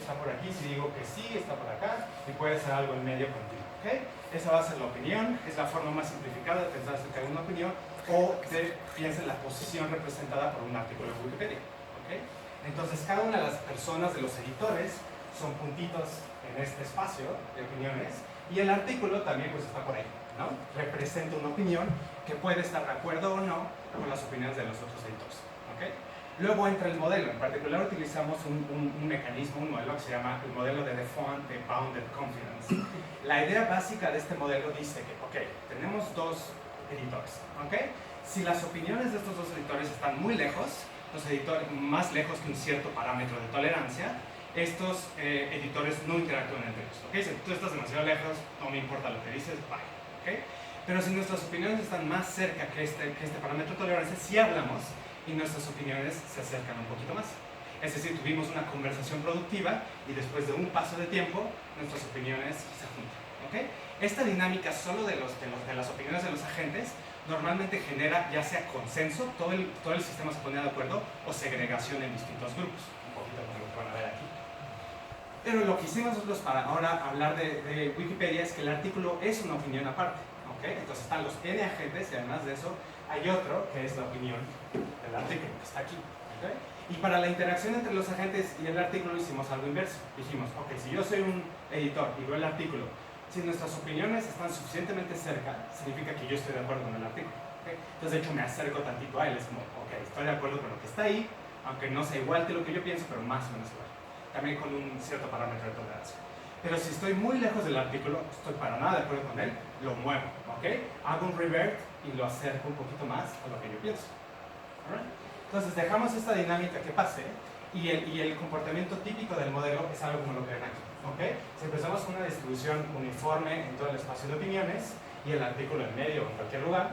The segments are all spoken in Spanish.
está por aquí, si digo que sí, está por acá, y puede ser algo en medio contigo, ¿ok? Esa va a ser la opinión, es la forma más simplificada de pensar acerca de una opinión, o de piensa en la posición representada por un artículo de Wikipedia, ¿ok? Entonces, cada una de las personas de los editores son puntitos en este espacio de opiniones, y el artículo también pues está por ahí, ¿no? Representa una opinión que puede estar de acuerdo o no con las opiniones de los otros editores, ¿ok? Luego entra el modelo. En particular utilizamos un mecanismo, un modelo que se llama el modelo de Default de Bounded Confidence. La idea básica de este modelo dice que, ok, tenemos dos editores, ¿ok? Si las opiniones de estos dos editores están muy lejos, los editores más lejos que un cierto parámetro de tolerancia, estos editores no interactúan entre ellos, ¿ok? Si tú estás demasiado lejos, no me importa lo que dices, bye, ¿ok? Pero si nuestras opiniones están más cerca que este parámetro de tolerancia, sí hablamos y nuestras opiniones se acercan un poquito más. Es decir, tuvimos una conversación productiva y después de un paso de tiempo, nuestras opiniones se juntan, ¿ok? Esta dinámica solo de las opiniones de los agentes normalmente genera ya sea consenso, todo el sistema se pone de acuerdo, o segregación en distintos grupos, un poquito como lo que van a ver aquí. Pero lo que hicimos nosotros para ahora hablar de Wikipedia es que el artículo es una opinión aparte, ¿ok? Entonces están los N agentes y además de eso hay otro que es la opinión del artículo que está aquí, ¿ok? Y para la interacción entre los agentes y el artículo hicimos algo inverso. Dijimos, ok, si yo soy un editor y veo el artículo, si nuestras opiniones están suficientemente cerca, significa que yo estoy de acuerdo con el artículo, ¿ok? Entonces de hecho me acerco tantito a él, es como, ok, estoy de acuerdo con lo que está ahí, aunque no sea igual que lo que yo pienso, pero más o menos igual. También con un cierto parámetro de tolerancia. Pero si estoy muy lejos del artículo, estoy para nada de acuerdo con él, lo muevo, ¿ok? Hago un revert y lo acerco un poquito más a lo que yo pienso. ¿Alright? Entonces dejamos esta dinámica que pase y el comportamiento típico del modelo es algo como lo que ven aquí, ¿ok? Si empezamos con una distribución uniforme en todo el espacio de opiniones y el artículo en medio o en cualquier lugar,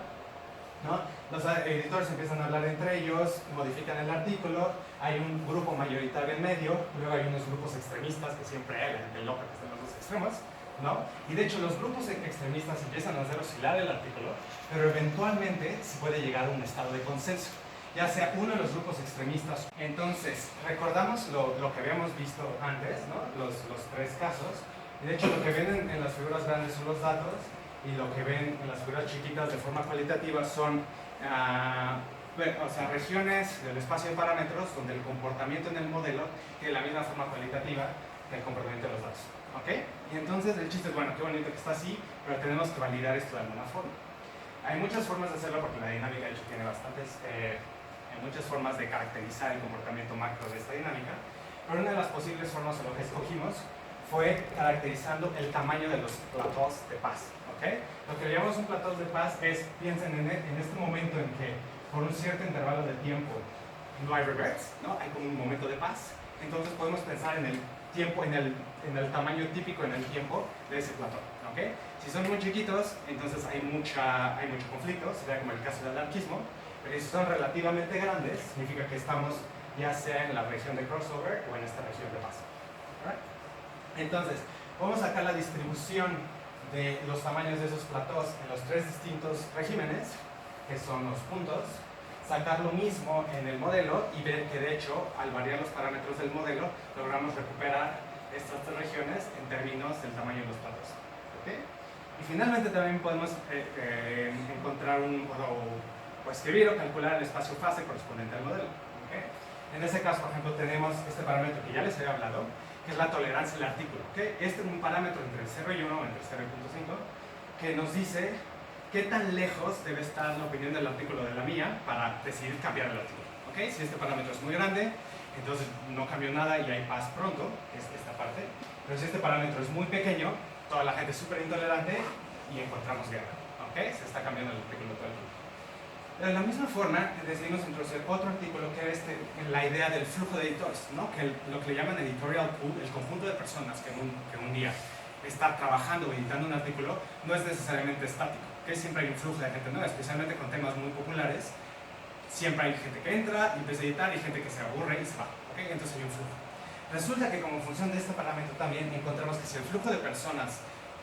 ¿no? Los editores empiezan a hablar entre ellos, modifican el artículo, hay un grupo mayoritario en medio, luego hay unos grupos extremistas que siempre hay, la gente loca que está en los dos extremos, ¿no? Y de hecho los grupos extremistas empiezan a hacer oscilar el artículo, pero eventualmente se puede llegar a un estado de consenso, ya sea uno de los grupos extremistas. Entonces, recordamos lo que habíamos visto antes, ¿no? Los tres casos, y de hecho lo que ven en las figuras grandes son los datos, y lo que ven en las figuras chiquitas de forma cualitativa son regiones del espacio de parámetros donde el comportamiento en el modelo tiene la misma forma cualitativa que el comportamiento de los datos, ¿ok? Y entonces el chiste es, bueno, qué bonito que está así, pero tenemos que validar esto de alguna forma. Hay muchas formas de hacerlo porque la dinámica de hecho tiene bastantes, hay muchas formas de caracterizar el comportamiento macro de esta dinámica, pero una de las posibles formas o lo que escogimos fue caracterizando el tamaño de los platós de paz, ¿ok? Lo que llamamos un plató de paz es, piensen en este momento en que por un cierto intervalo de tiempo no hay reverts, ¿no? Hay como un momento de paz, entonces podemos pensar en el tiempo, en el tamaño típico en el tiempo de ese plató, ¿ok? Si son muy chiquitos, entonces hay mucho conflicto, sería como el caso del anarquismo, pero si son relativamente grandes, significa que estamos ya sea en la región de crossover o en esta región de paz. ¿Right? Entonces, vamos a sacar la distribución de los tamaños de esos platós en los tres distintos regímenes, que son los puntos, sacar lo mismo en el modelo y ver que de hecho, al variar los parámetros del modelo, logramos recuperar estas tres regiones en términos del tamaño de los platós. ¿Okay? Y finalmente también podemos encontrar o escribir o calcular el espacio fase correspondiente al modelo. ¿Okay? En ese caso, por ejemplo, tenemos este parámetro que ya les había hablado, que es la tolerancia del artículo. ¿Okay? Este es un parámetro entre 0 y 1, entre 0 y 0.5, que nos dice qué tan lejos debe estar la opinión del artículo de la mía para decidir cambiar el artículo. ¿Okay? Si este parámetro es muy grande, entonces no cambio nada y hay paz pronto, que es esta parte. Pero si este parámetro es muy pequeño, toda la gente es súper intolerante y encontramos guerra. ¿Okay? Se está cambiando el artículo todo el tiempo. De la misma forma, decidimos introducir otro artículo que era la idea del flujo de editores, ¿no? Que lo que le llaman editorial pool, el conjunto de personas que un día está trabajando o editando un artículo, no es necesariamente estático, que siempre hay un flujo de gente nueva, especialmente con temas muy populares. Siempre hay gente que entra y empieza a editar y gente que se aburre y se va, ¿okay? Entonces hay un flujo. Resulta que como función de este parámetro también encontramos que si el flujo de personas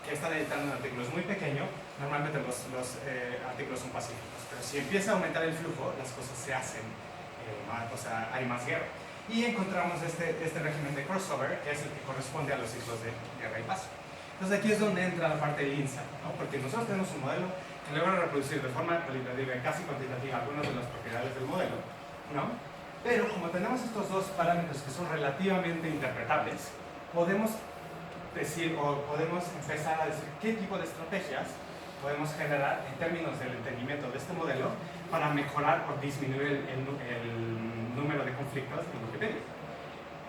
que están editando un artículo es muy pequeño, normalmente los artículos son pacíficos. Pero si empieza a aumentar el flujo, las cosas se hacen, o sea, hay más guerra. y encontramos este régimen de crossover, que es el que corresponde a los ciclos de guerra y paz. Entonces aquí es donde entra la parte del insight, ¿no? Porque nosotros tenemos un modelo que logra reproducir de forma cualitativa y casi cuantitativa algunas de las propiedades del modelo, ¿no? Pero como tenemos estos dos parámetros que son relativamente interpretables, podemos decir o podemos empezar a decir qué tipo de estrategias podemos generar en términos del entendimiento de este modelo para mejorar o disminuir el número de conflictos en Wikipedia.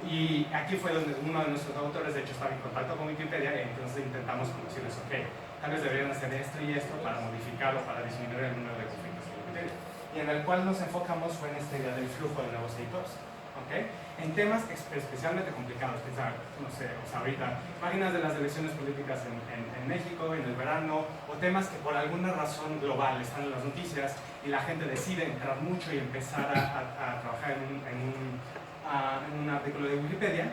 Y aquí fue donde uno de nuestros autores, de hecho, estaba en contacto con Wikipedia, y entonces intentamos decirles, ok, tal vez deberían hacer esto y esto para modificar o para disminuir el número de conflictos en Wikipedia. Y en el cual nos enfocamos fue en esta idea del flujo de nuevos editores. ¿Okay? En temas especialmente complicados, pensar, no sé, o sea, ahorita, páginas de las elecciones políticas en México, en el verano, o temas que por alguna razón global están en las noticias y la gente decide entrar mucho y empezar a trabajar en un artículo de Wikipedia,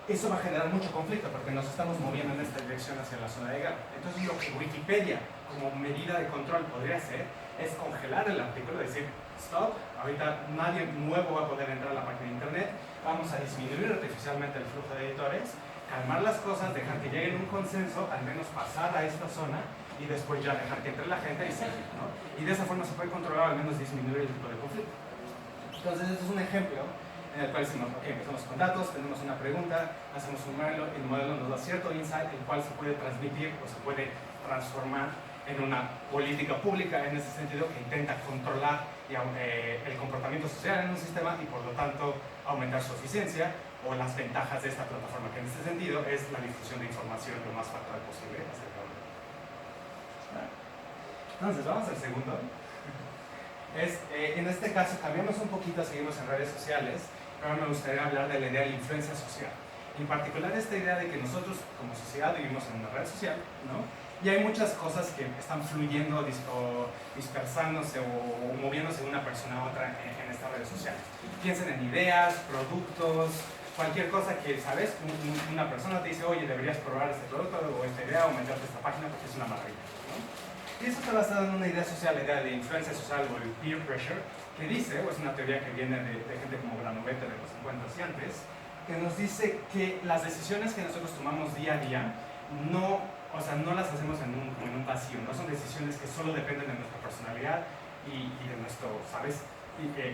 eso va a generar mucho conflicto porque nos estamos moviendo en esta dirección hacia la zona de guerra. Entonces lo que Wikipedia como medida de control podría hacer es congelar el artículo, decir, stop, ahorita nadie nuevo va a poder entrar a la página de internet, vamos a disminuir artificialmente el flujo de editores, calmar las cosas, dejar que lleguen a un consenso, al menos pasar a esta zona y después ya dejar que entre la gente y seguir, ¿no? Y de esa forma se puede controlar, al menos disminuir el tipo de conflicto. Entonces, este es un ejemplo en el cual decimos, ok, empezamos con datos, tenemos una pregunta, hacemos un modelo, y el modelo nos da cierto insight, el cual se puede transmitir o se puede transformar en una política pública, en ese sentido, que intenta controlar el comportamiento social en un sistema y por lo tanto aumentar su eficiencia o las ventajas de esta plataforma, que en este sentido es la difusión de información lo más factual posible acerca de Entonces, vamos al segundo. En este caso cambiamos un poquito, seguimos en redes sociales, pero me gustaría hablar de la idea de la influencia social. En particular esta idea de que nosotros como sociedad vivimos en una red social, ¿no? Y hay muchas cosas que están fluyendo o dispersándose o moviéndose de una persona a otra en estas redes sociales. Piensen en ideas, productos, cualquier cosa que, ¿sabes? Una persona te dice, oye, deberías probar este producto o esta idea o meterte a esta página porque es una maravilla, ¿no? Y eso está basado en una idea social, la idea de influencia social o el peer pressure, que dice, o es una teoría que viene de gente como Granovetter de los 50 y antes, que nos dice que las decisiones que nosotros tomamos día a día no las hacemos en un vacío, no son decisiones que solo dependen de nuestra personalidad y de nuestro, ¿sabes?,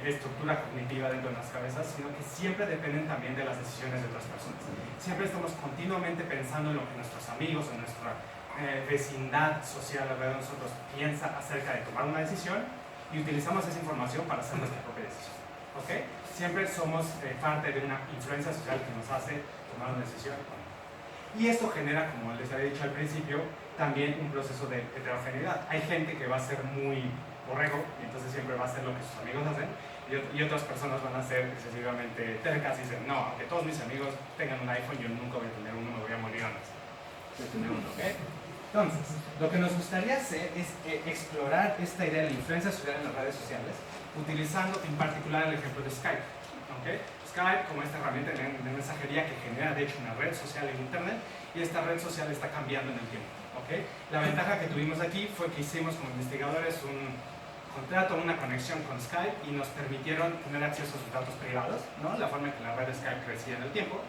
estructura cognitiva dentro de nuestras cabezas, sino que siempre dependen también de las decisiones de otras personas. Siempre estamos continuamente pensando en lo que nuestros amigos o nuestra vecindad social alrededor de nosotros piensa acerca de tomar una decisión y utilizamos esa información para hacer nuestra propia decisión. ¿Okay? Siempre somos parte de una influencia social que nos hace tomar una decisión. Y esto genera, como les había dicho al principio, también un proceso de heterogeneidad. Hay gente que va a ser muy borrego y entonces siempre va a hacer lo que sus amigos hacen, y otras personas van a ser excesivamente tercas y dicen, no, aunque todos mis amigos tengan un iPhone, yo nunca voy a tener uno, me voy a morir antes de tener uno, ¿ok? Entonces, lo que nos gustaría hacer es explorar esta idea de la influencia social en las redes sociales, utilizando en particular el ejemplo de Skype, ¿ok? Skype como esta herramienta de mensajería que genera de hecho una red social en internet, y esta red social está cambiando en el tiempo, ¿ok? La ventaja que tuvimos aquí fue que hicimos como investigadores un contrato, una conexión con Skype y nos permitieron tener acceso a sus datos privados, ¿no? La forma en que la red de Skype crecía en el tiempo.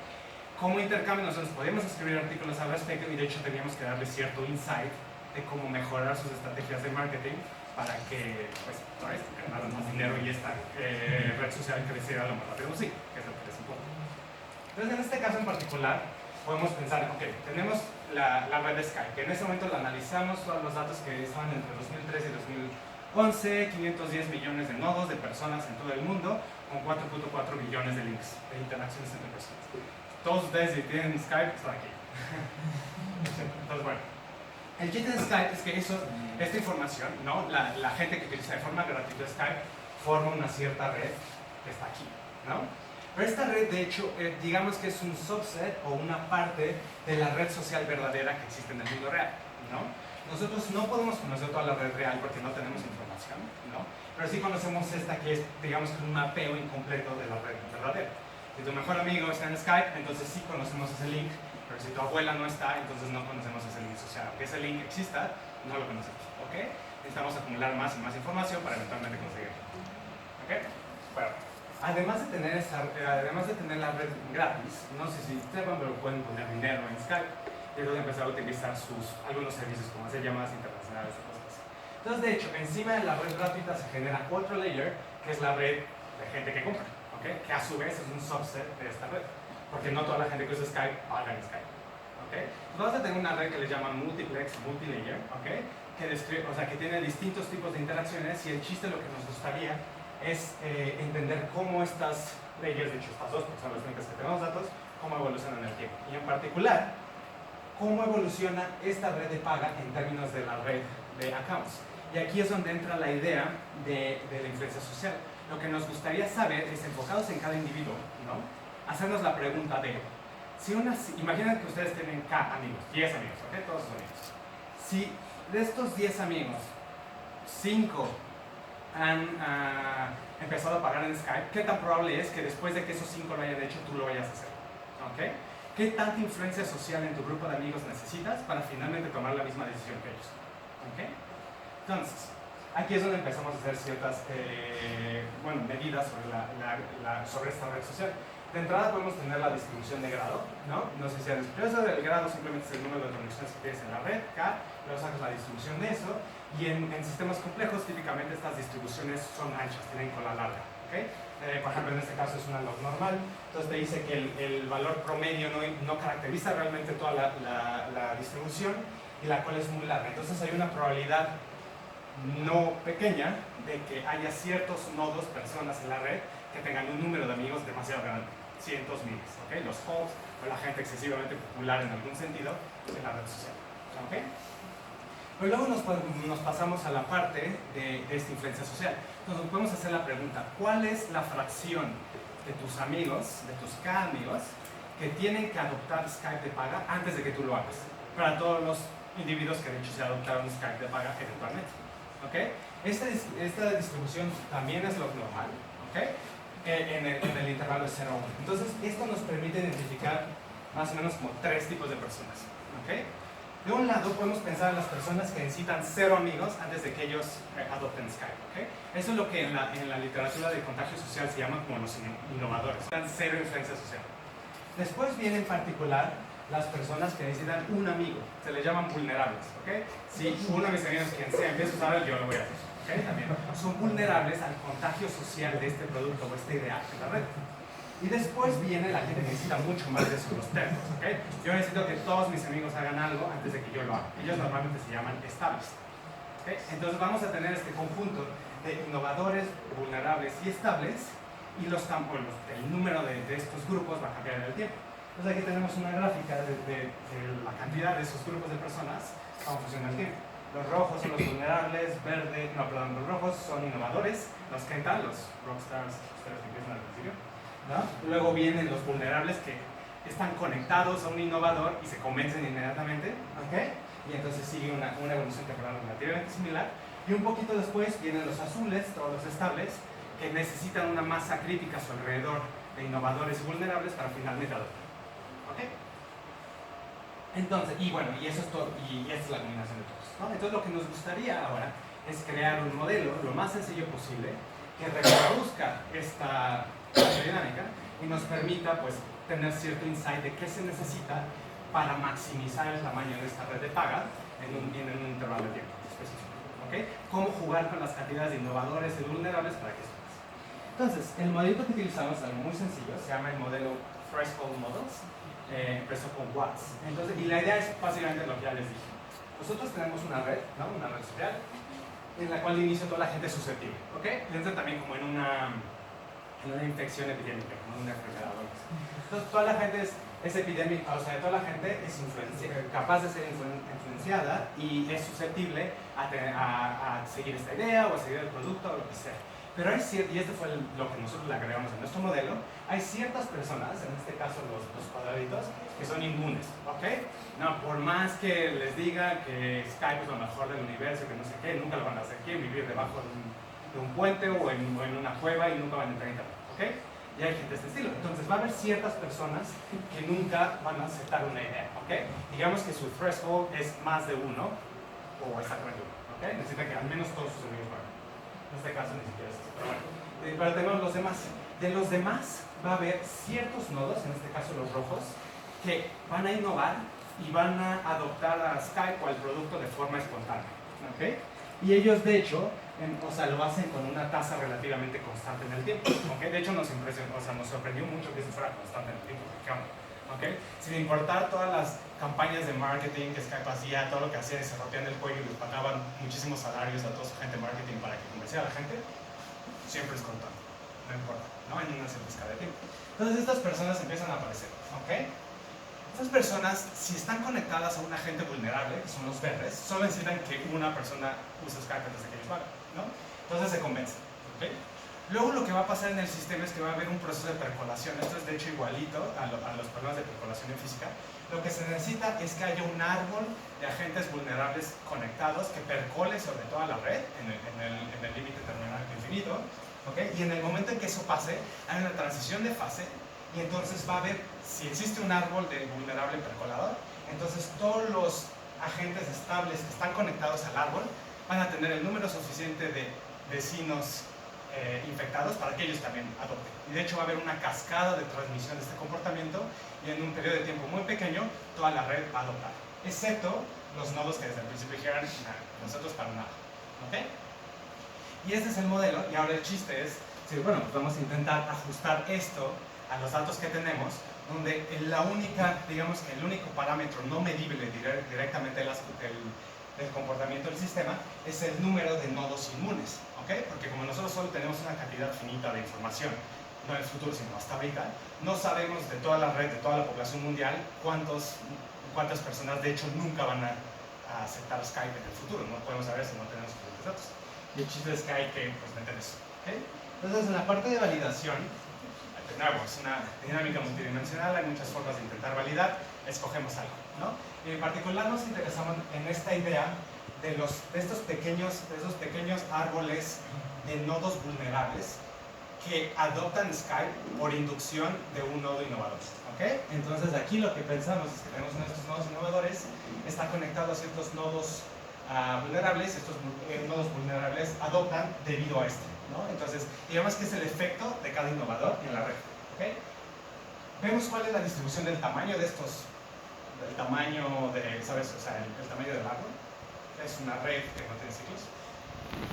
Como intercambio nosotros podíamos escribir artículos al respecto y de hecho teníamos que darle cierto insight de cómo mejorar sus estrategias de marketing para que, pues, ganaran más dinero y esta red social creciera lo más rápido posible, que es lo que les importa. Entonces, en este caso en particular, podemos pensar, ok, tenemos la red de Skype, que en ese momento la analizamos, todos los datos que estaban entre 2003 y 2011, 510 millones de nodos de personas en todo el mundo, con 4.4 billones de links, de interacciones entre personas. Todos ustedes, si tienen Skype, están aquí. Entonces, bueno. El chiste de Skype es que esta información, ¿no? la gente que utiliza de forma gratuita Skype forma una cierta red que está aquí, ¿no? Pero esta red, de hecho, digamos que es un subset o una parte de la red social verdadera que existe en el mundo real, ¿no? Nosotros no podemos conocer toda la red real porque no tenemos información, ¿no? Pero sí conocemos esta que es, digamos, un mapeo incompleto de la red verdadera. Si tu mejor amigo está en Skype, entonces sí conocemos ese link. Pero si tu abuela no está, entonces no conocemos ese link social. Aunque ese link exista, no lo conocemos, ¿ok? Necesitamos acumular más y más información para eventualmente conseguirlo, ¿ok? Bueno, además de tener la red gratis, no sé si sepan, pero pueden poner dinero en Skype y luego empezar a utilizar algunos servicios como hacer llamadas internacionales y cosas así. Entonces, de hecho, encima de la red gratuita se genera otro layer, que es la red de gente que compra, ¿okay? Que a su vez es un subset de esta red, porque no toda la gente que usa Skype paga en Skype. ¿Okay? Vamos a tener una red que le llaman multiplex, multilayer, ¿okay? que tiene distintos tipos de interacciones, y el chiste, lo que nos gustaría es entender cómo estas layers, de hecho estas dos, porque son las únicas que tenemos datos, cómo evolucionan en el tiempo. Y en particular, cómo evoluciona esta red de paga en términos de la red de accounts. Y aquí es donde entra la idea de la influencia social. Lo que nos gustaría saber es, enfocados en cada individuo, ¿no? Hacernos la pregunta de, imaginen que ustedes tienen K amigos, 10 amigos, ¿ok? Todos sus amigos. Si de estos 10 amigos, 5 han empezado a pagar en Skype, ¿qué tan probable es que después de que esos 5 lo hayan hecho, tú lo vayas a hacer? ¿Okay? ¿Qué tanta influencia social en tu grupo de amigos necesitas para finalmente tomar la misma decisión que ellos? ¿Okay? Entonces, aquí es donde empezamos a hacer ciertas medidas sobre esta red social. De entrada podemos tener la distribución de grado, ¿no? No sé si han escuchado eso. El grado simplemente es el número de conexiones que tienes en la red, K, luego sacas la distribución de eso, y en sistemas complejos típicamente estas distribuciones son anchas, tienen cola larga, ¿okay? Por ejemplo, en este caso es una log normal, entonces te dice que el valor promedio no caracteriza realmente toda la distribución, y la cola es muy larga, entonces hay una probabilidad no pequeña de que haya ciertos nodos, personas en la red, que tengan un número de amigos demasiado grande, cientos, miles, ¿okay? Los hubs o la gente excesivamente popular en algún sentido en la red social, ¿okay? Pero luego nos pasamos a la parte de esta influencia social. Entonces podemos hacer la pregunta, ¿cuál es la fracción de tus amigos, de tus K amigos, que tienen que adoptar Skype de paga antes de que tú lo hagas? Para todos los individuos que de hecho se adoptaron Skype de paga eventualmente, ¿okay? Esta distribución también es lo normal, ¿okay? En el intervalo de 0 a 1. Entonces, esto nos permite identificar más o menos como 3 tipos de personas, ¿okay? De un lado, podemos pensar en las personas que necesitan 0 amigos antes de que ellos adopten Skype, ¿okay? Eso es lo que en la literatura de contagio social se llama como los innovadores. Necesitan 0 influencia social. Después viene en particular las personas que necesitan un amigo. Se les llaman vulnerables, ¿okay? Si uno de mis amigos, quien sea, empieza a usar, yo lo voy a hacer. ¿Okay? También son vulnerables al contagio social de este producto o esta idea en la red. Y después viene la gente que necesita mucho más de eso, los tercos, ¿okay? Yo necesito que todos mis amigos hagan algo antes de que yo lo haga. Ellos normalmente se llaman estables, ¿okay? Entonces vamos a tener este conjunto de innovadores, vulnerables y estables, y el número de estos grupos va a cambiar en el tiempo. Entonces aquí tenemos una gráfica de la cantidad de esos grupos de personas, cómo funciona el tiempo. Los rojos son los vulnerables, los rojos son innovadores, los Kentan, los rockstars, ustedes que empiezan al principio, ¿no? Luego vienen los vulnerables que están conectados a un innovador y se convencen inmediatamente, ¿okay? Y entonces sigue una evolución temporal relativamente similar. Y un poquito después vienen los azules, todos los estables, que necesitan una masa crítica a su alrededor de innovadores y vulnerables para finalmente adoptar, ¿okay? Entonces, y eso es todo, y esta es la combinación de todos, ¿no? Entonces lo que nos gustaría ahora es crear un modelo lo más sencillo posible que reproduzca esta dinámica y nos permita pues tener cierto insight de qué se necesita para maximizar el tamaño de esta red de paga en un intervalo de tiempo específico, ¿okay? Cómo jugar con las cantidades de innovadores y vulnerables para que eso pase. Entonces, el modelito que utilizamos es algo muy sencillo, se llama el modelo Threshold Models, empezó con Watts. Entonces, y la idea es básicamente lo que ya les dije. Nosotros tenemos una red, ¿no? Una red social, en la cual de inicio toda la gente es susceptible, ¿ok? Piensen también como en una infección epidémica, como una enfermedad. Entonces, toda la gente es epidémica, o sea, toda la gente es capaz de ser influenciada y es susceptible a seguir esta idea o a seguir el producto o lo que sea. Pero hay y esto fue lo que nosotros le agregamos a nuestro modelo, hay ciertas personas, en este caso los cuadraditos, que son inmunes, ¿ok? No, por más que les diga que Skype es lo mejor del universo, que no sé qué, nunca lo van a hacer, quieren vivir debajo de un puente o en una cueva y nunca van a entrar en internet, ¿ok? Y hay gente de este estilo. Entonces va a haber ciertas personas que nunca van a aceptar una idea, ¿ok? Digamos que su threshold es más de 1 o exactamente 1, ¿ok? Necesita que al menos todos sus amigos vayan. En este caso ni siquiera es eso, pero bueno. Pero tenemos los demás. De los demás va a haber ciertos nodos, en este caso los rojos, que van a innovar y van a adoptar a Skype o al producto de forma espontánea. ¿Okay? Y ellos, de hecho, lo hacen con una tasa relativamente constante en el tiempo. ¿Okay? De hecho, nos sorprendió mucho que eso fuera constante en el tiempo. ¿Okay? Sin importar todas las campañas de marketing que Skype hacía, todo lo que hacía, se rompían el cuello y les pagaban muchísimos salarios a toda su gente de marketing para que convenciera a la gente, siempre es constante, no importa, ¿no? En una cierta escala de tiempo. Entonces estas personas empiezan a aparecer, ¿ok? Estas personas, si están conectadas a un agente vulnerable, que son los verdes, solo necesitan que una persona use Skype antes de que ellos lo hagan, ¿no? Entonces se convencen, ¿ok? Luego lo que va a pasar en el sistema es que va a haber un proceso de percolación. Esto es de hecho igualito a los problemas de percolación en física. Lo que se necesita es que haya un árbol de agentes vulnerables conectados que percole sobre toda la red en el límite terminal infinito. ¿Okay? Y en el momento en que eso pase, hay una transición de fase y entonces va a haber, si existe un árbol de vulnerable percolador, entonces todos los agentes estables que están conectados al árbol van a tener el número suficiente de vecinos infectados para que ellos también adopten. Y de hecho va a haber una cascada de transmisión de este comportamiento y en un periodo de tiempo muy pequeño toda la red va a adoptar, excepto los nodos que desde el principio dijeron nosotros para nada. ¿Okay? Y este es el modelo y ahora el chiste es, bueno, pues vamos a intentar ajustar esto a los datos que tenemos, donde digamos que el único parámetro no medible directamente del comportamiento del sistema es el número de nodos inmunes. ¿Okay? Porque como nosotros solo tenemos una cantidad finita de información, no en el futuro sino hasta ahorita, no sabemos de toda la red, de toda la población mundial, cuántas personas de hecho nunca van a aceptar Skype en el futuro. No podemos saber si no tenemos suficientes datos. Y el chiste es que hay que meter eso. ¿Okay? Entonces en la parte de validación, de nuevo, es una dinámica multidimensional, hay muchas formas de intentar validar, escogemos algo, ¿no? Y en particular nos interesamos en esta idea de estos pequeños árboles de nodos vulnerables que adoptan Skype por inducción de un nodo innovador. ¿Okay? Entonces aquí lo que pensamos es que tenemos uno de estos nodos innovadores, está conectado a ciertos nodos vulnerables, estos nodos vulnerables adoptan debido a este, ¿no? Entonces digamos que es el efecto de cada innovador en la red. ¿Okay? Vemos cuál es la distribución del tamaño de estos, del tamaño de, ¿sabes? O sea, el tamaño del árbol. Es una red que no tiene ciclos.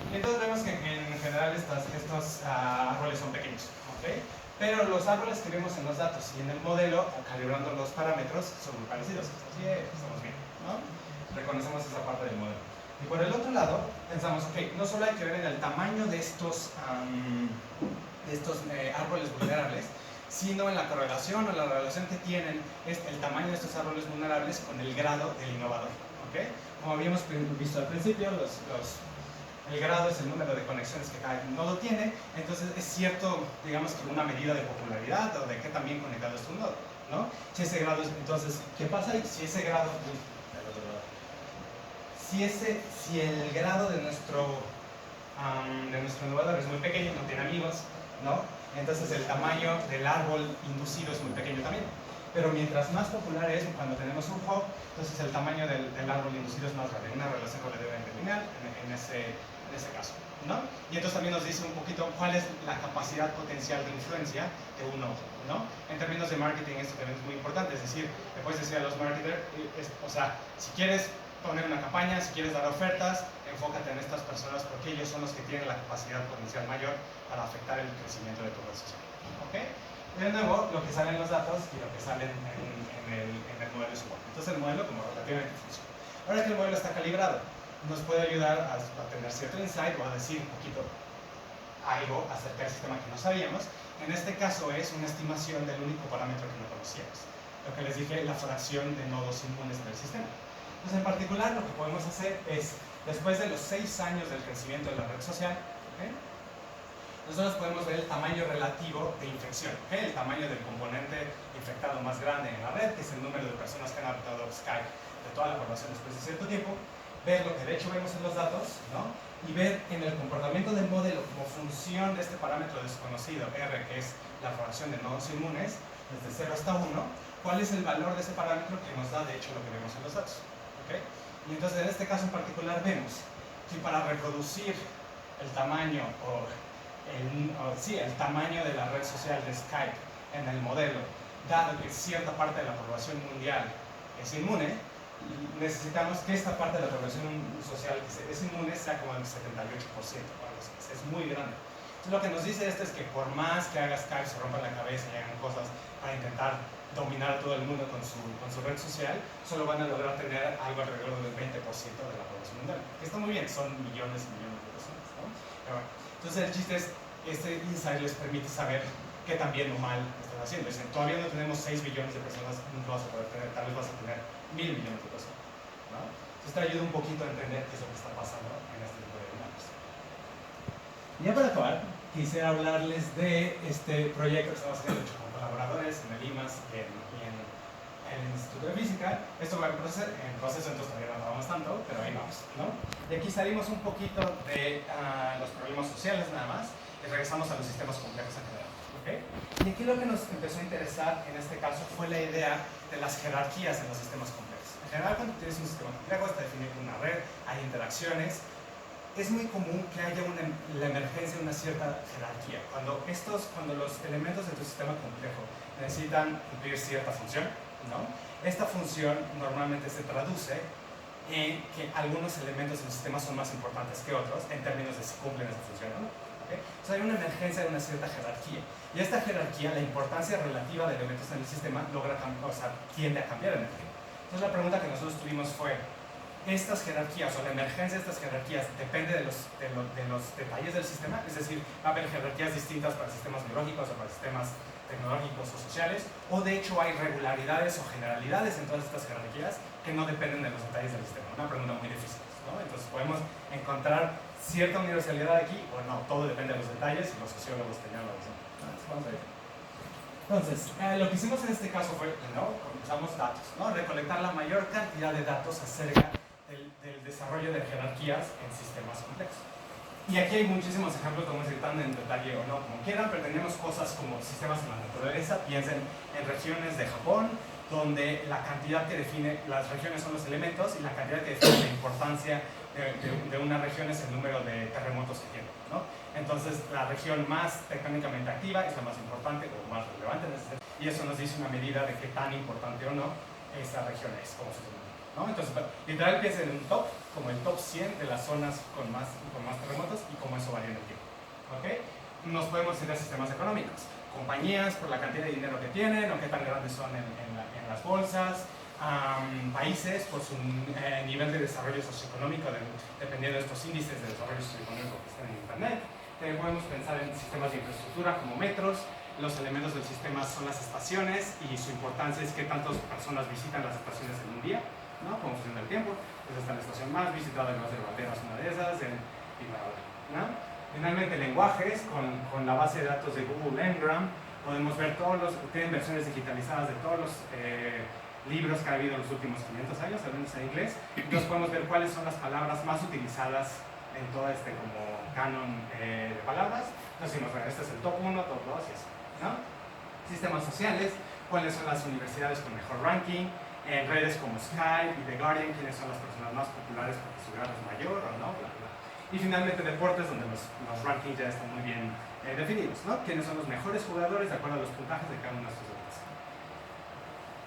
Y entonces vemos que en general estos árboles son pequeños, ¿okay? Pero los árboles que vemos en los datos y en el modelo, calibrando los parámetros, son muy parecidos. Así estamos bien, ¿no? Reconocemos esa parte del modelo. Y por el otro lado, pensamos, ok, no solo hay que ver en el tamaño de estos árboles vulnerables, sino en la correlación o la relación que tienen el tamaño de estos árboles vulnerables con el grado del innovador. ¿Okay? Como habíamos visto al principio, el grado es el número de conexiones que cada nodo tiene, entonces es cierto, digamos que una medida de popularidad o de qué tan bien conectado es tu nodo, ¿no? Si ese grado es, entonces, ¿qué pasa? Si ese grado, si el grado de nuestro innovador es muy pequeño, no tiene amigos, ¿no? Entonces el tamaño del árbol inducido es muy pequeño también. Pero mientras más popular es, cuando tenemos un hub, entonces el tamaño del árbol inducido es más grande, una relación relativamente lineal en ese caso, ¿no? Y entonces también nos dice un poquito cuál es la capacidad potencial de influencia de un nodo, ¿no? En términos de marketing esto también es muy importante, es decir, le puedes decir a los marketers, o sea, si quieres poner una campaña, si quieres dar ofertas, enfócate en estas personas porque ellos son los que tienen la capacidad potencial mayor para afectar el crecimiento de tu red social, ¿ok? De nuevo, lo que sale en los datos y lo que sale en el modelo es igual. Entonces el modelo como relativamente funciona. Ahora que el modelo está calibrado, nos puede ayudar a tener cierto insight o a decir un poquito algo acerca del sistema que no sabíamos. En este caso es una estimación del único parámetro que no conocíamos. Lo que les dije, la fracción de nodos inmunes del sistema. Entonces en particular lo que podemos hacer es, después de los 6 años del crecimiento de la red social, ¿okay? Nosotros podemos ver el tamaño relativo de infección, ¿okay? El tamaño del componente infectado más grande en la red, que es el número de personas que han adoptado Skype de toda la población después de cierto tiempo, ver lo que de hecho vemos en los datos, ¿no? Y ver en el comportamiento del modelo como función de este parámetro desconocido, R, que es la fracción de nodos inmunes, desde 0 hasta 1, cuál es el valor de ese parámetro que nos da de hecho lo que vemos en los datos, ¿okay? Y entonces en este caso en particular vemos que para reproducir el tamaño o el tamaño de la red social de Skype en el modelo, dado que cierta parte de la población mundial es inmune, necesitamos que esta parte de la población social que es inmune sea como el 78% o algo así. Es muy grande. Entonces, lo que nos dice esto es que por más que haga Skype, se rompa la cabeza y hagan cosas para intentar dominar a todo el mundo con su red social, solo van a lograr tener algo alrededor del 20% de la población mundial. Que está muy bien, son millones y millones de personas, ¿no? Pero bueno, entonces el chiste es, este insight les permite saber qué tan bien o mal están haciendo. Dicen, todavía no tenemos 6 billones de personas, nunca vas a poder tener, tal vez vas a tener 1.000 millones de personas, ¿no? Entonces te ayuda un poquito a entender qué es lo que está pasando en este tipo de dinámicas. Ya para acabar, quisiera hablarles de este proyecto que estamos haciendo con colaboradores en el IMAS y en el Instituto de Física. Esto va en proceso, entonces todavía no trabajamos tanto, pero ahí vamos, ¿no? Y aquí salimos un poquito de los problemas sociales nada más y regresamos a los sistemas complejos en general, ¿ok? Y aquí lo que nos empezó a interesar en este caso fue la idea de las jerarquías en los sistemas complejos. En general, cuando tienes un sistema complejo, está definido como una red, hay interacciones. Es muy común que haya la emergencia de una cierta jerarquía. Cuando los elementos de tu sistema complejo necesitan cumplir cierta función, ¿no? Esta función normalmente se traduce en que algunos elementos del sistema son más importantes que otros en términos de si cumplen esa función o no. ¿Okay? Entonces hay una emergencia de una cierta jerarquía. Y esta jerarquía, la importancia relativa de elementos en el sistema, tiende a cambiar en el tiempo. Entonces la pregunta que nosotros tuvimos fue, estas jerarquías o la emergencia de estas jerarquías depende de los detalles del sistema, es decir, va a haber jerarquías distintas para sistemas biológicos o para sistemas tecnológicos o sociales, o de hecho hay regularidades o generalidades en todas estas jerarquías que no dependen de los detalles del sistema. Una pregunta muy difícil, ¿no? Entonces podemos encontrar cierta universalidad aquí, o no, todo depende de los detalles y los sociólogos tenían la razón. Vamos a ver. Entonces, lo que hicimos en este caso fue, ¿no? Usamos datos, ¿no? Recolectar la mayor cantidad de datos acerca del desarrollo de jerarquías en sistemas complejos. Y aquí hay muchísimos ejemplos, podemos ir tan en detalle o no como quieran, pero tenemos cosas como sistemas en la naturaleza. Piensen en regiones de Japón, donde la cantidad que define, las regiones son los elementos, y la cantidad que define la importancia de una región es el número de terremotos que tiene, ¿no? Entonces, la región más tectónicamente activa es la más importante o más relevante, y eso nos dice una medida de qué tan importante o no esa región es, como se llama, ¿no? Entonces, literal piensen en un top, como el top 100 de las zonas con más terremotos y cómo eso varía en el tiempo, ¿ok? Nos podemos ir a sistemas económicos, compañías por la cantidad de dinero que tienen o qué tan grandes son en las bolsas, países por su nivel de desarrollo socioeconómico, dependiendo de estos índices de desarrollo socioeconómico que están en internet. Podemos pensar en sistemas de infraestructura como metros. Los elementos del sistema son las estaciones y su importancia es qué tantas personas visitan las estaciones en un día, ¿no? Como funciona el tiempo. Entonces está la estación más visitada, además de Valderas, una de esas, y bla, bla, ¿no? Finalmente, lenguajes, con la base de datos de Google Ngram, podemos ver tienen versiones digitalizadas de todos los libros que ha habido en los últimos 500 años, al menos en inglés. Entonces podemos ver cuáles son las palabras más utilizadas en todo como canon de palabras. Entonces decimos, bueno, este es el top 1, top 2 y así, ¿no? Sistemas sociales, cuáles son las universidades con mejor ranking, en redes como Skype y The Guardian, quiénes son las personas más populares porque su grado es mayor o no, bla, bla. Y finalmente deportes, donde los rankings ya están muy bien definidos, ¿no? Quiénes son los mejores jugadores de acuerdo a los puntajes de cada uno de estos deportes.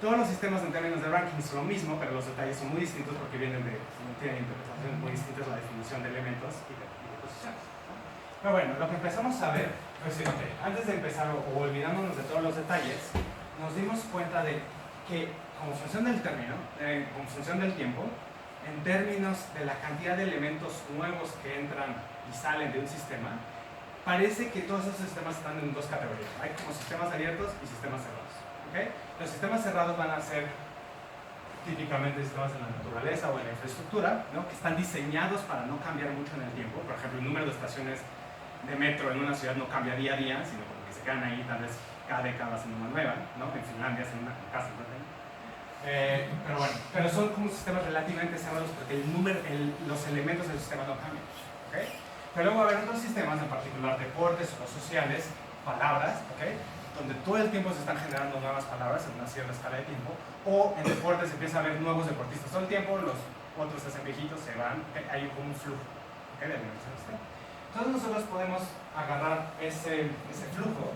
Todos los sistemas en términos de ranking son lo mismo, pero los detalles son muy distintos porque tienen interpretaciones muy distintas, la definición de elementos y de posiciones, ¿no? Pero bueno, lo que empezamos a ver es que antes de empezar o olvidándonos de todos los detalles, nos dimos cuenta de que como función del término, como función del tiempo, en términos de la cantidad de elementos nuevos que entran y salen de un sistema, parece que todos esos sistemas están en dos categorías. Hay como sistemas abiertos y sistemas cerrados, ¿okay? Los sistemas cerrados van a ser típicamente sistemas en la naturaleza o en la infraestructura, ¿no? Que están diseñados para no cambiar mucho en el tiempo. Por ejemplo, el número de estaciones de metro en una ciudad no cambia día a día, sino como que se quedan ahí tal vez cada década hacen una nueva, ¿no? En Finlandia hacen una casa, ¿no? Pero bueno, pero son como sistemas relativamente cerrados porque los elementos del sistema no cambian, ¿okay? Pero luego va a haber otros sistemas, en particular deportes o sociales, palabras, ¿okay? Donde todo el tiempo se están generando nuevas palabras en una cierta escala de tiempo, o en deportes empieza a haber nuevos deportistas todo el tiempo, los otros se hacen viejitos, se van, ¿okay? Hay como un flujo, ¿okay? De elementos del sistema. Entonces nosotros podemos agarrar ese flujo,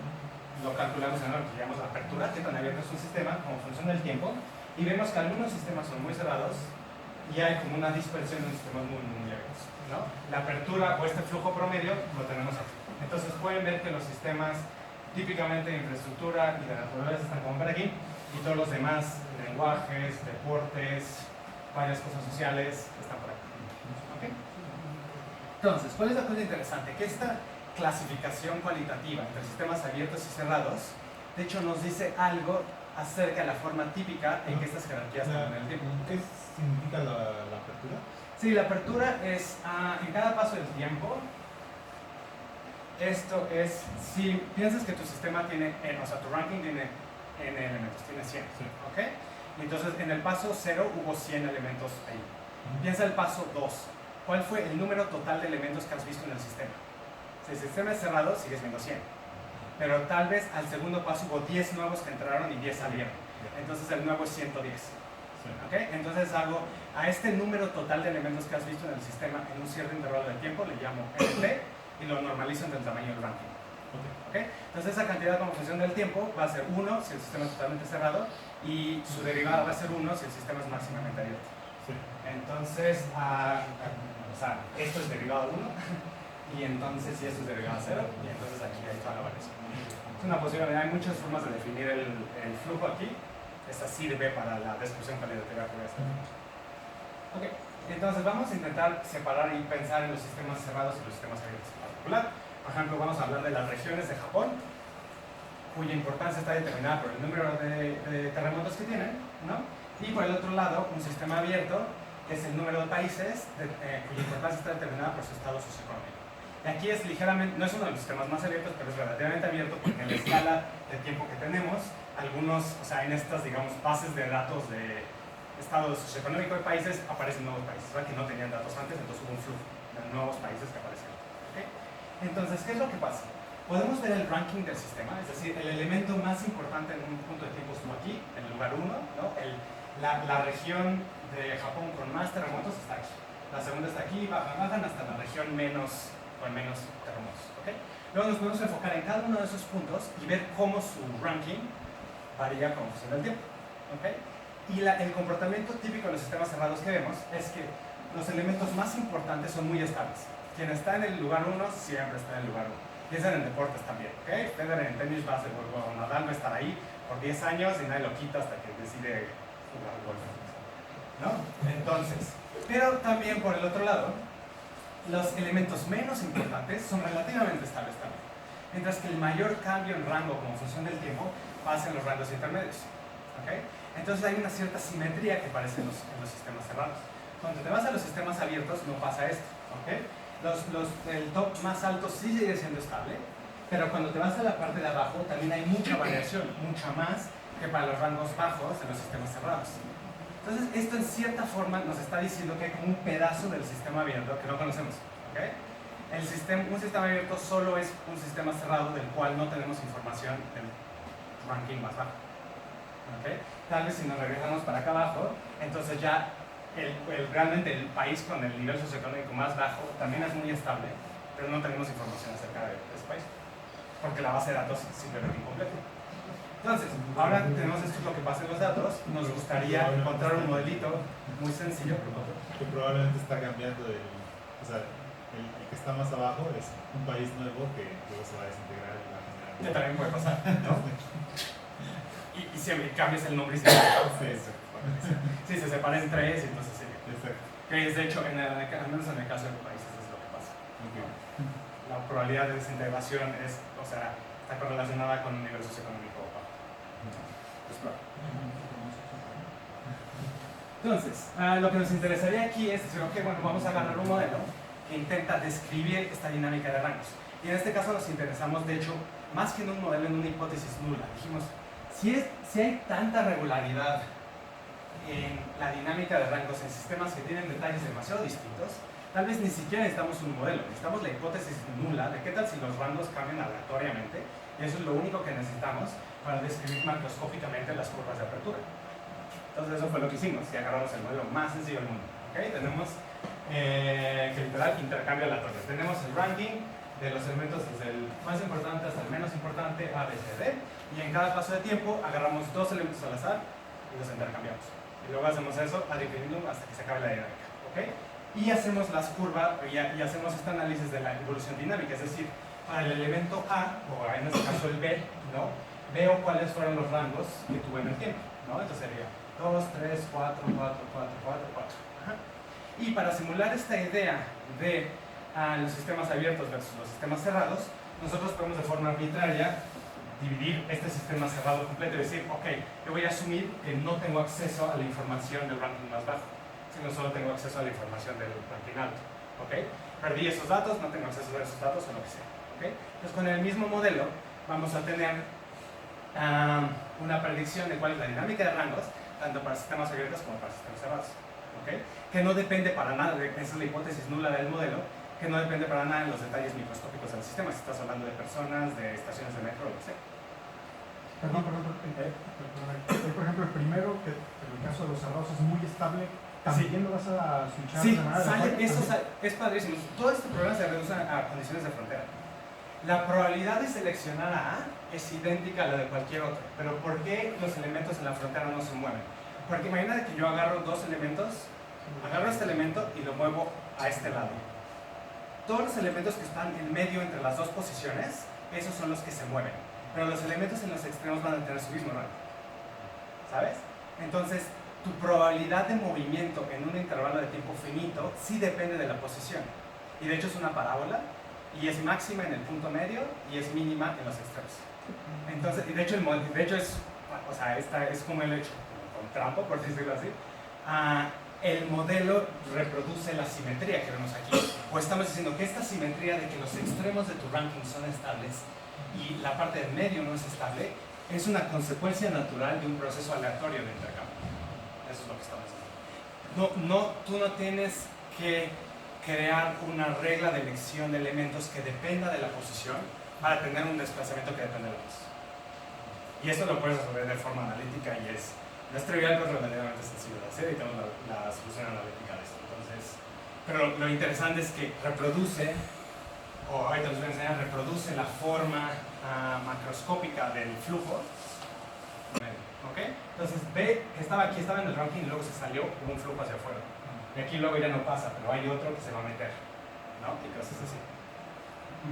lo calculamos en lo que llamamos la apertura, que tan abierto es un sistema como función del tiempo, y vemos que algunos sistemas son muy cerrados y hay como una dispersión en sistemas muy abiertos, ¿no? La apertura o este flujo promedio lo tenemos aquí. Entonces pueden ver que los sistemas típicamente de infraestructura y de naturaleza están como por aquí, y todos los demás, lenguajes, deportes, varias cosas sociales, están por aquí. ¿Okay? Entonces, ¿cuál es la cosa interesante? Que esta clasificación cualitativa entre sistemas abiertos y cerrados, de hecho nos dice algo acerca de la forma típica en que estas jerarquías están en el tiempo. ¿Qué significa la apertura? Sí, la apertura es en cada paso del tiempo. Esto es, si piensas que tu sistema tiene, o sea, tu ranking tiene n elementos, tiene 100, Sí. ¿ok? Y entonces en el paso 0 hubo 100 elementos ahí. Piensa el paso 2. ¿Cuál fue el número total de elementos que has visto en el sistema? Si el sistema es cerrado, sigues viendo 100. Pero tal vez al segundo paso hubo 10 nuevos que entraron y 10 salieron. Entonces el nuevo es 110. Sí. ¿Okay? Entonces hago a este número total de elementos que has visto en el sistema en un cierto intervalo de tiempo, le llamo NT, y lo normalizo entre el tamaño del ranking. ¿Okay? Entonces esa cantidad como función del tiempo va a ser 1 si el sistema es totalmente cerrado, y su derivada va a ser 1 si el sistema es máximamente abierto. Sí. Entonces, o sea, esto es derivado 1, y entonces si esto es derivado 0, y entonces aquí hay toda la variación. Es una posibilidad, hay muchas formas de definir el flujo aquí. Esta sirve para la descripción cualitativa que voy a hacer. Ok, entonces vamos a intentar separar y pensar en los sistemas cerrados y los sistemas abiertos en particular. Por ejemplo, vamos a hablar de las regiones de Japón, cuya importancia está determinada por el número de terremotos que tienen, ¿no? Y por el otro lado, un sistema abierto, que es el número de países cuya importancia está determinada por su estado socioeconómico. Y aquí es ligeramente, no es uno de los sistemas más abiertos, pero es relativamente abierto porque en la escala de tiempo que tenemos, algunos, o sea, en estas, digamos, bases de datos de estado socioeconómico de países, aparecen nuevos países, ¿verdad? Que no tenían datos antes, entonces hubo un flujo de nuevos países que aparecieron. ¿Okay? Entonces, ¿qué es lo que pasa? Podemos ver el ranking del sistema, es decir, el elemento más importante en un punto de tiempo estuvo aquí, en el lugar 1, ¿no? La región de Japón con más terremotos está aquí. La segunda está aquí, bajan hasta la región con menos terremotos. ¿Okay? Luego nos podemos enfocar en cada uno de esos puntos y ver cómo su ranking varía con función del tiempo. ¿Okay? Y el comportamiento típico de los sistemas cerrados que vemos es que los elementos más importantes son muy estables. Quien está en el lugar 1 siempre está en el lugar 1. Piensan en deportes también. ¿Okay? Federer en tenis, básquetbol, o Nadal va a estar ahí por 10 años y nadie lo quita hasta que decide jugar golf, ¿no? Entonces, pero también por el otro lado, los elementos menos importantes son relativamente estables también, mientras que el mayor cambio en rango como función del tiempo pasa en los rangos intermedios. ¿Okay? Entonces hay una cierta simetría que aparece en los sistemas cerrados. Cuando te vas a los sistemas abiertos no pasa esto. ¿Okay? El top más alto sí sigue siendo estable, pero cuando te vas a la parte de abajo también hay mucha variación, mucha más que para los rangos bajos en los sistemas cerrados. Entonces esto en cierta forma nos está diciendo que hay como un pedazo del sistema abierto que no conocemos. ¿Okay? Un sistema abierto solo es un sistema cerrado del cual no tenemos información del ranking más bajo. ¿Okay? Tal vez si nos regresamos para acá abajo, entonces ya realmente el país con el nivel socioeconómico más bajo también es muy estable, pero no tenemos información acerca de ese país, porque la base de datos es simplemente incompleta. Entonces, ahora tenemos esto es lo que pasa en los datos, nos gustaría encontrar un modelito muy sencillo. Que probablemente está cambiando o sea, el que está más abajo es un país nuevo que luego se va a desintegrar y va a generar. Que también puede pasar, ¿no? Y siempre cambias el nombre y se sí, se separan en tres y entonces sí. Exacto. Que es de hecho, al menos en el caso de los países es lo que pasa. Okay. La probabilidad de desintegración es, o sea, está correlacionada con un nivel socioeconómico bajo. Entonces, lo que nos interesaría aquí es decir, ok, bueno, vamos a agarrar un modelo que intenta describir esta dinámica de rangos. Y en este caso nos interesamos, de hecho, más que en un modelo, en una hipótesis nula. Dijimos, si hay tanta regularidad en la dinámica de rangos en sistemas que tienen detalles demasiado distintos, tal vez ni siquiera necesitamos un modelo, necesitamos la hipótesis nula de qué tal si los rangos cambian aleatoriamente, y eso es lo único que necesitamos para describir macroscópicamente las curvas de apertura. Entonces eso fue lo que hicimos, y agarramos el modelo más sencillo del mundo. ¿Okay? Tenemos que literal intercambia aleatorio. Tenemos el ranking de los elementos desde el más importante hasta el menos importante, A, B, C, D, y en cada paso de tiempo agarramos dos elementos al azar y los intercambiamos. Y luego hacemos eso ad infinitum hasta que se acabe la dinámica, ¿ok? Y hacemos las curvas, y hacemos este análisis de la evolución dinámica, es decir, para el elemento A, o en este caso el B, ¿no? Veo cuáles fueron los rangos que tuve en el tiempo, ¿no? Entonces sería 2, 3, 4, 4, 4, 4, 4. Ajá. Y para simular esta idea de los sistemas abiertos versus los sistemas cerrados, nosotros podemos de forma arbitraria dividir este sistema cerrado completo y decir, ok, yo voy a asumir que no tengo acceso a la información del ranking más bajo, sino solo tengo acceso a la información del ranking alto, ok. Perdí esos datos, no tengo acceso a esos datos o lo que sea, ok. Entonces con el mismo modelo vamos a tener una predicción de cuál es la dinámica de rangos, tanto para sistemas abiertos como para sistemas cerrados, ok. Que no depende para nada, esa es la hipótesis nula del modelo, que no depende para nada de los detalles microscópicos del sistema, si estás hablando de personas, de estaciones de metro, lo que sea. Perdón, por ejemplo, el primero, que en el caso de los cerrados es muy estable, ¿también lo vas a switchar sí, de manera sale, eso es padrísimo. Todo este problema se reduce a condiciones de frontera. La probabilidad de seleccionar a A es idéntica a la de cualquier otro, pero ¿por qué los elementos en la frontera no se mueven? Porque imagínate que yo agarro dos elementos, agarro este elemento y lo muevo a este lado. Todos los elementos que están en medio entre las dos posiciones, esos son los que se mueven. Pero los elementos en los extremos van a tener su mismo rango. ¿Sabes? Entonces, tu probabilidad de movimiento en un intervalo de tiempo finito sí depende de la posición. Y de hecho es una parábola, y es máxima en el punto medio y es mínima en los extremos. Entonces, y de hecho es, o sea, esta es como el hecho, con trampa, por decirlo así. El modelo reproduce la simetría que vemos aquí, o estamos diciendo que esta simetría de que los extremos de tu ranking son estables y la parte del medio no es estable, es una consecuencia natural de un proceso aleatorio de intercambio. Eso es lo que estamos diciendo. Tú no tienes que crear una regla de elección de elementos que dependa de la posición para tener un desplazamiento que depende de la posición. Y esto lo puedes resolver de forma analítica y no es trivial, pero es relativamente sencillo de hacer y tenemos la solución analítica de esto. Entonces, pero lo interesante es que reproduce, o ahorita les voy a enseñar, reproduce la forma macroscópica del flujo. ¿Ok? Entonces ve que estaba aquí, estaba en el ranking y luego se salió con un flujo hacia afuera. Y aquí luego ya no pasa, pero hay otro que se va a meter, ¿no? Y cosas así.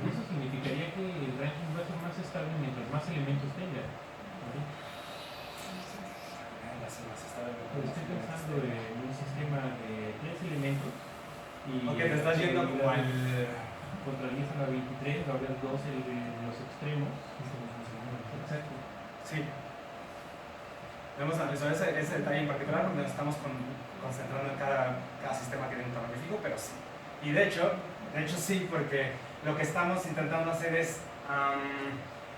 Eso significaría que el ranking va a ser más estable mientras más elementos tenga. Pues estoy pensando en un sistema de 3 elementos y ok, te estás yendo como al... contra el 10 a la 23, va a haber 2 en los extremos. Exacto. Sí. Vamos a analizar ese detalle en particular porque nos estamos concentrando en cada sistema que tiene un terrorífico, pero sí. Y de hecho sí, porque lo que estamos intentando hacer es...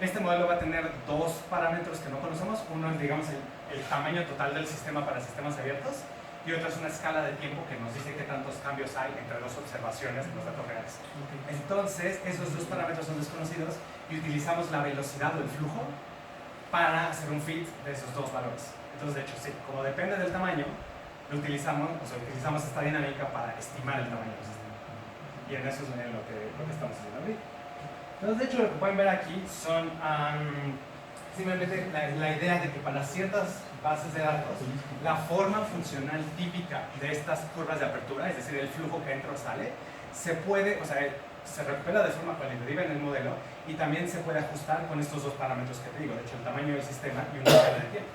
este modelo va a tener dos parámetros que no conocemos. Uno es, digamos, el tamaño total del sistema para sistemas abiertos y otro es una escala de tiempo que nos dice qué tantos cambios hay entre dos observaciones de los datos reales. Entonces, esos dos parámetros son desconocidos y utilizamos la velocidad o el flujo para hacer un fit de esos dos valores. Entonces, de hecho, sí, como depende del tamaño, utilizamos esta dinámica para estimar el tamaño del sistema. Y en eso es lo que estamos haciendo ahorita. Entonces, de hecho, lo que pueden ver aquí son simplemente la idea de que para ciertas bases de datos, la forma funcional típica de estas curvas de apertura, es decir, el flujo que entra o sale, se puede, o sea, se recupera de forma cualitativa en el modelo y también se puede ajustar con estos dos parámetros que te digo, de hecho, el tamaño del sistema y una escala de tiempo.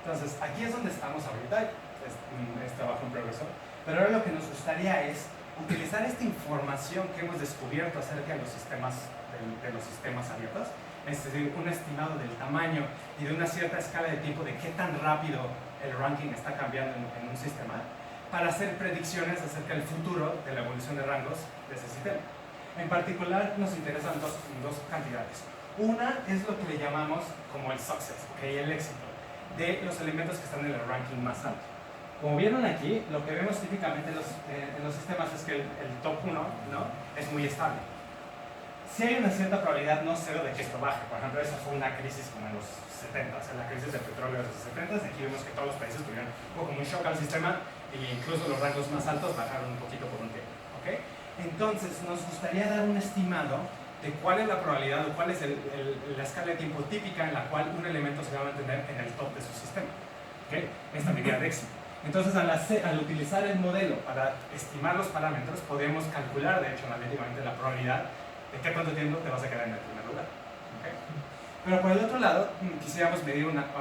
Entonces, aquí es donde estamos ahorita, es trabajo en progreso, pero ahora lo que nos gustaría es utilizar esta información que hemos descubierto acerca de los sistemas abiertos, es decir, un estimado del tamaño y de una cierta escala de tiempo de qué tan rápido el ranking está cambiando en un sistema, para hacer predicciones acerca del futuro de la evolución de rangos de ese sistema. En particular, nos interesan dos cantidades. Una es lo que le llamamos como el success, ¿okay? El éxito de los elementos que están en el ranking más alto. Como vieron aquí, lo que vemos típicamente en los sistemas es que el top 1, ¿no?, es muy estable. Si hay una cierta probabilidad, no cero, de que esto baje. Por ejemplo, esa fue una crisis como en los 70s, en la crisis del petróleo de los 70s. Aquí vemos que todos los países tuvieron como un shock al sistema e incluso los rangos más altos bajaron un poquito por un tiempo. ¿Okay? Entonces, nos gustaría dar un estimado de cuál es la probabilidad o cuál es la escala de tiempo típica en la cual un elemento se va a mantener en el top de su sistema. ¿Okay? Esta medida de éxito. Entonces, al utilizar el modelo para estimar los parámetros, podemos calcular, de hecho, analíticamente la probabilidad de qué tanto tiempo te vas a quedar en el primer lugar. ¿Okay? Pero por el otro lado, quisiéramos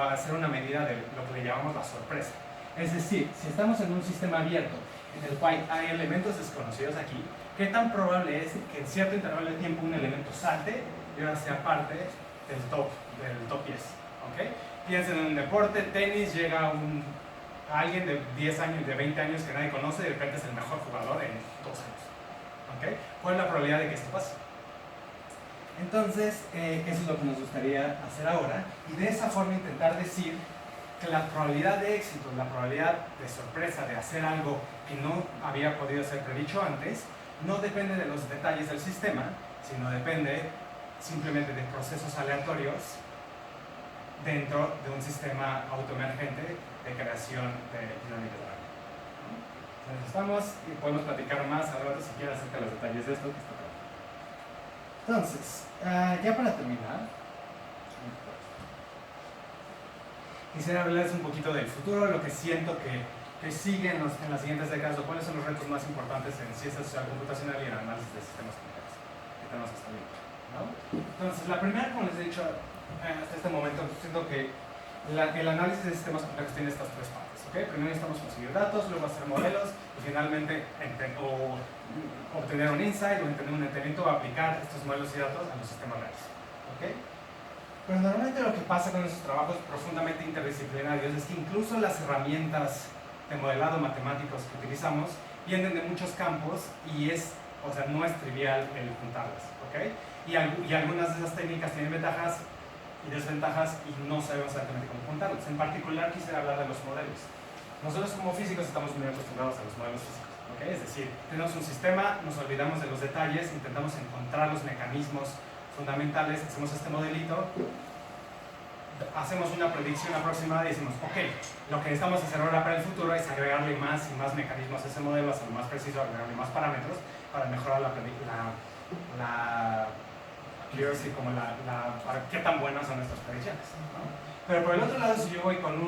hacer una medida de lo que le llamamos la sorpresa. Es decir, si estamos en un sistema abierto en el cual hay elementos desconocidos aquí, ¿qué tan probable es que en cierto intervalo de tiempo un elemento salte y ahora sea parte del top 10? ¿Okay? Piensen en un deporte, tenis, llega a alguien de 10 años, de 20 años que nadie conoce y de repente es el mejor jugador en 2 años. ¿Okay? ¿Cuál es la probabilidad de que esto pase? Entonces, eso es lo que nos gustaría hacer ahora y de esa forma intentar decir que la probabilidad de éxito, la probabilidad de sorpresa de hacer algo que no había podido ser predicho antes, no depende de los detalles del sistema, sino depende simplemente de procesos aleatorios dentro de un sistema autoemergente de creación de dinámica de rango. Entonces estamos y podemos platicar más al rato si quieres acerca de los detalles de esto que está acá. Entonces, ya para terminar, quisiera hablarles un poquito del futuro, lo que siento que sigue en las siguientes décadas, o cuáles son los retos más importantes en ciencia social computacional y en análisis de sistemas complejos que tenemos hasta ahorita, ¿no? Entonces, la primera, como les he dicho hasta este momento, siento que el análisis de sistemas complejos tiene estas tres partes. ¿Okay? Primero necesitamos conseguir datos, luego hacer modelos y finalmente obtener un insight o entender un entendimiento o aplicar estos modelos y datos a los sistemas reales. ¿Okay? Pero normalmente lo que pasa con esos trabajos profundamente interdisciplinarios es que incluso las herramientas de modelado matemáticos que utilizamos vienen de muchos campos y no es trivial el juntarlas. ¿Okay? Y algunas de esas técnicas tienen ventajas y desventajas y no sabemos exactamente cómo juntarlas. En particular quisiera hablar de los modelos. Nosotros como físicos estamos muy acostumbrados a los modelos físicos. ¿Okay? Es decir, tenemos un sistema, nos olvidamos de los detalles, intentamos encontrar los mecanismos fundamentales, hacemos este modelito, hacemos una predicción aproximada y decimos, ok, lo que necesitamos hacer ahora para el futuro es agregarle más y más mecanismos a ese modelo, hacerlo más preciso, agregarle más parámetros para mejorar la accuracy, como para qué tan buenas son nuestras predicciones, ¿no? Pero por el otro lado, si yo voy con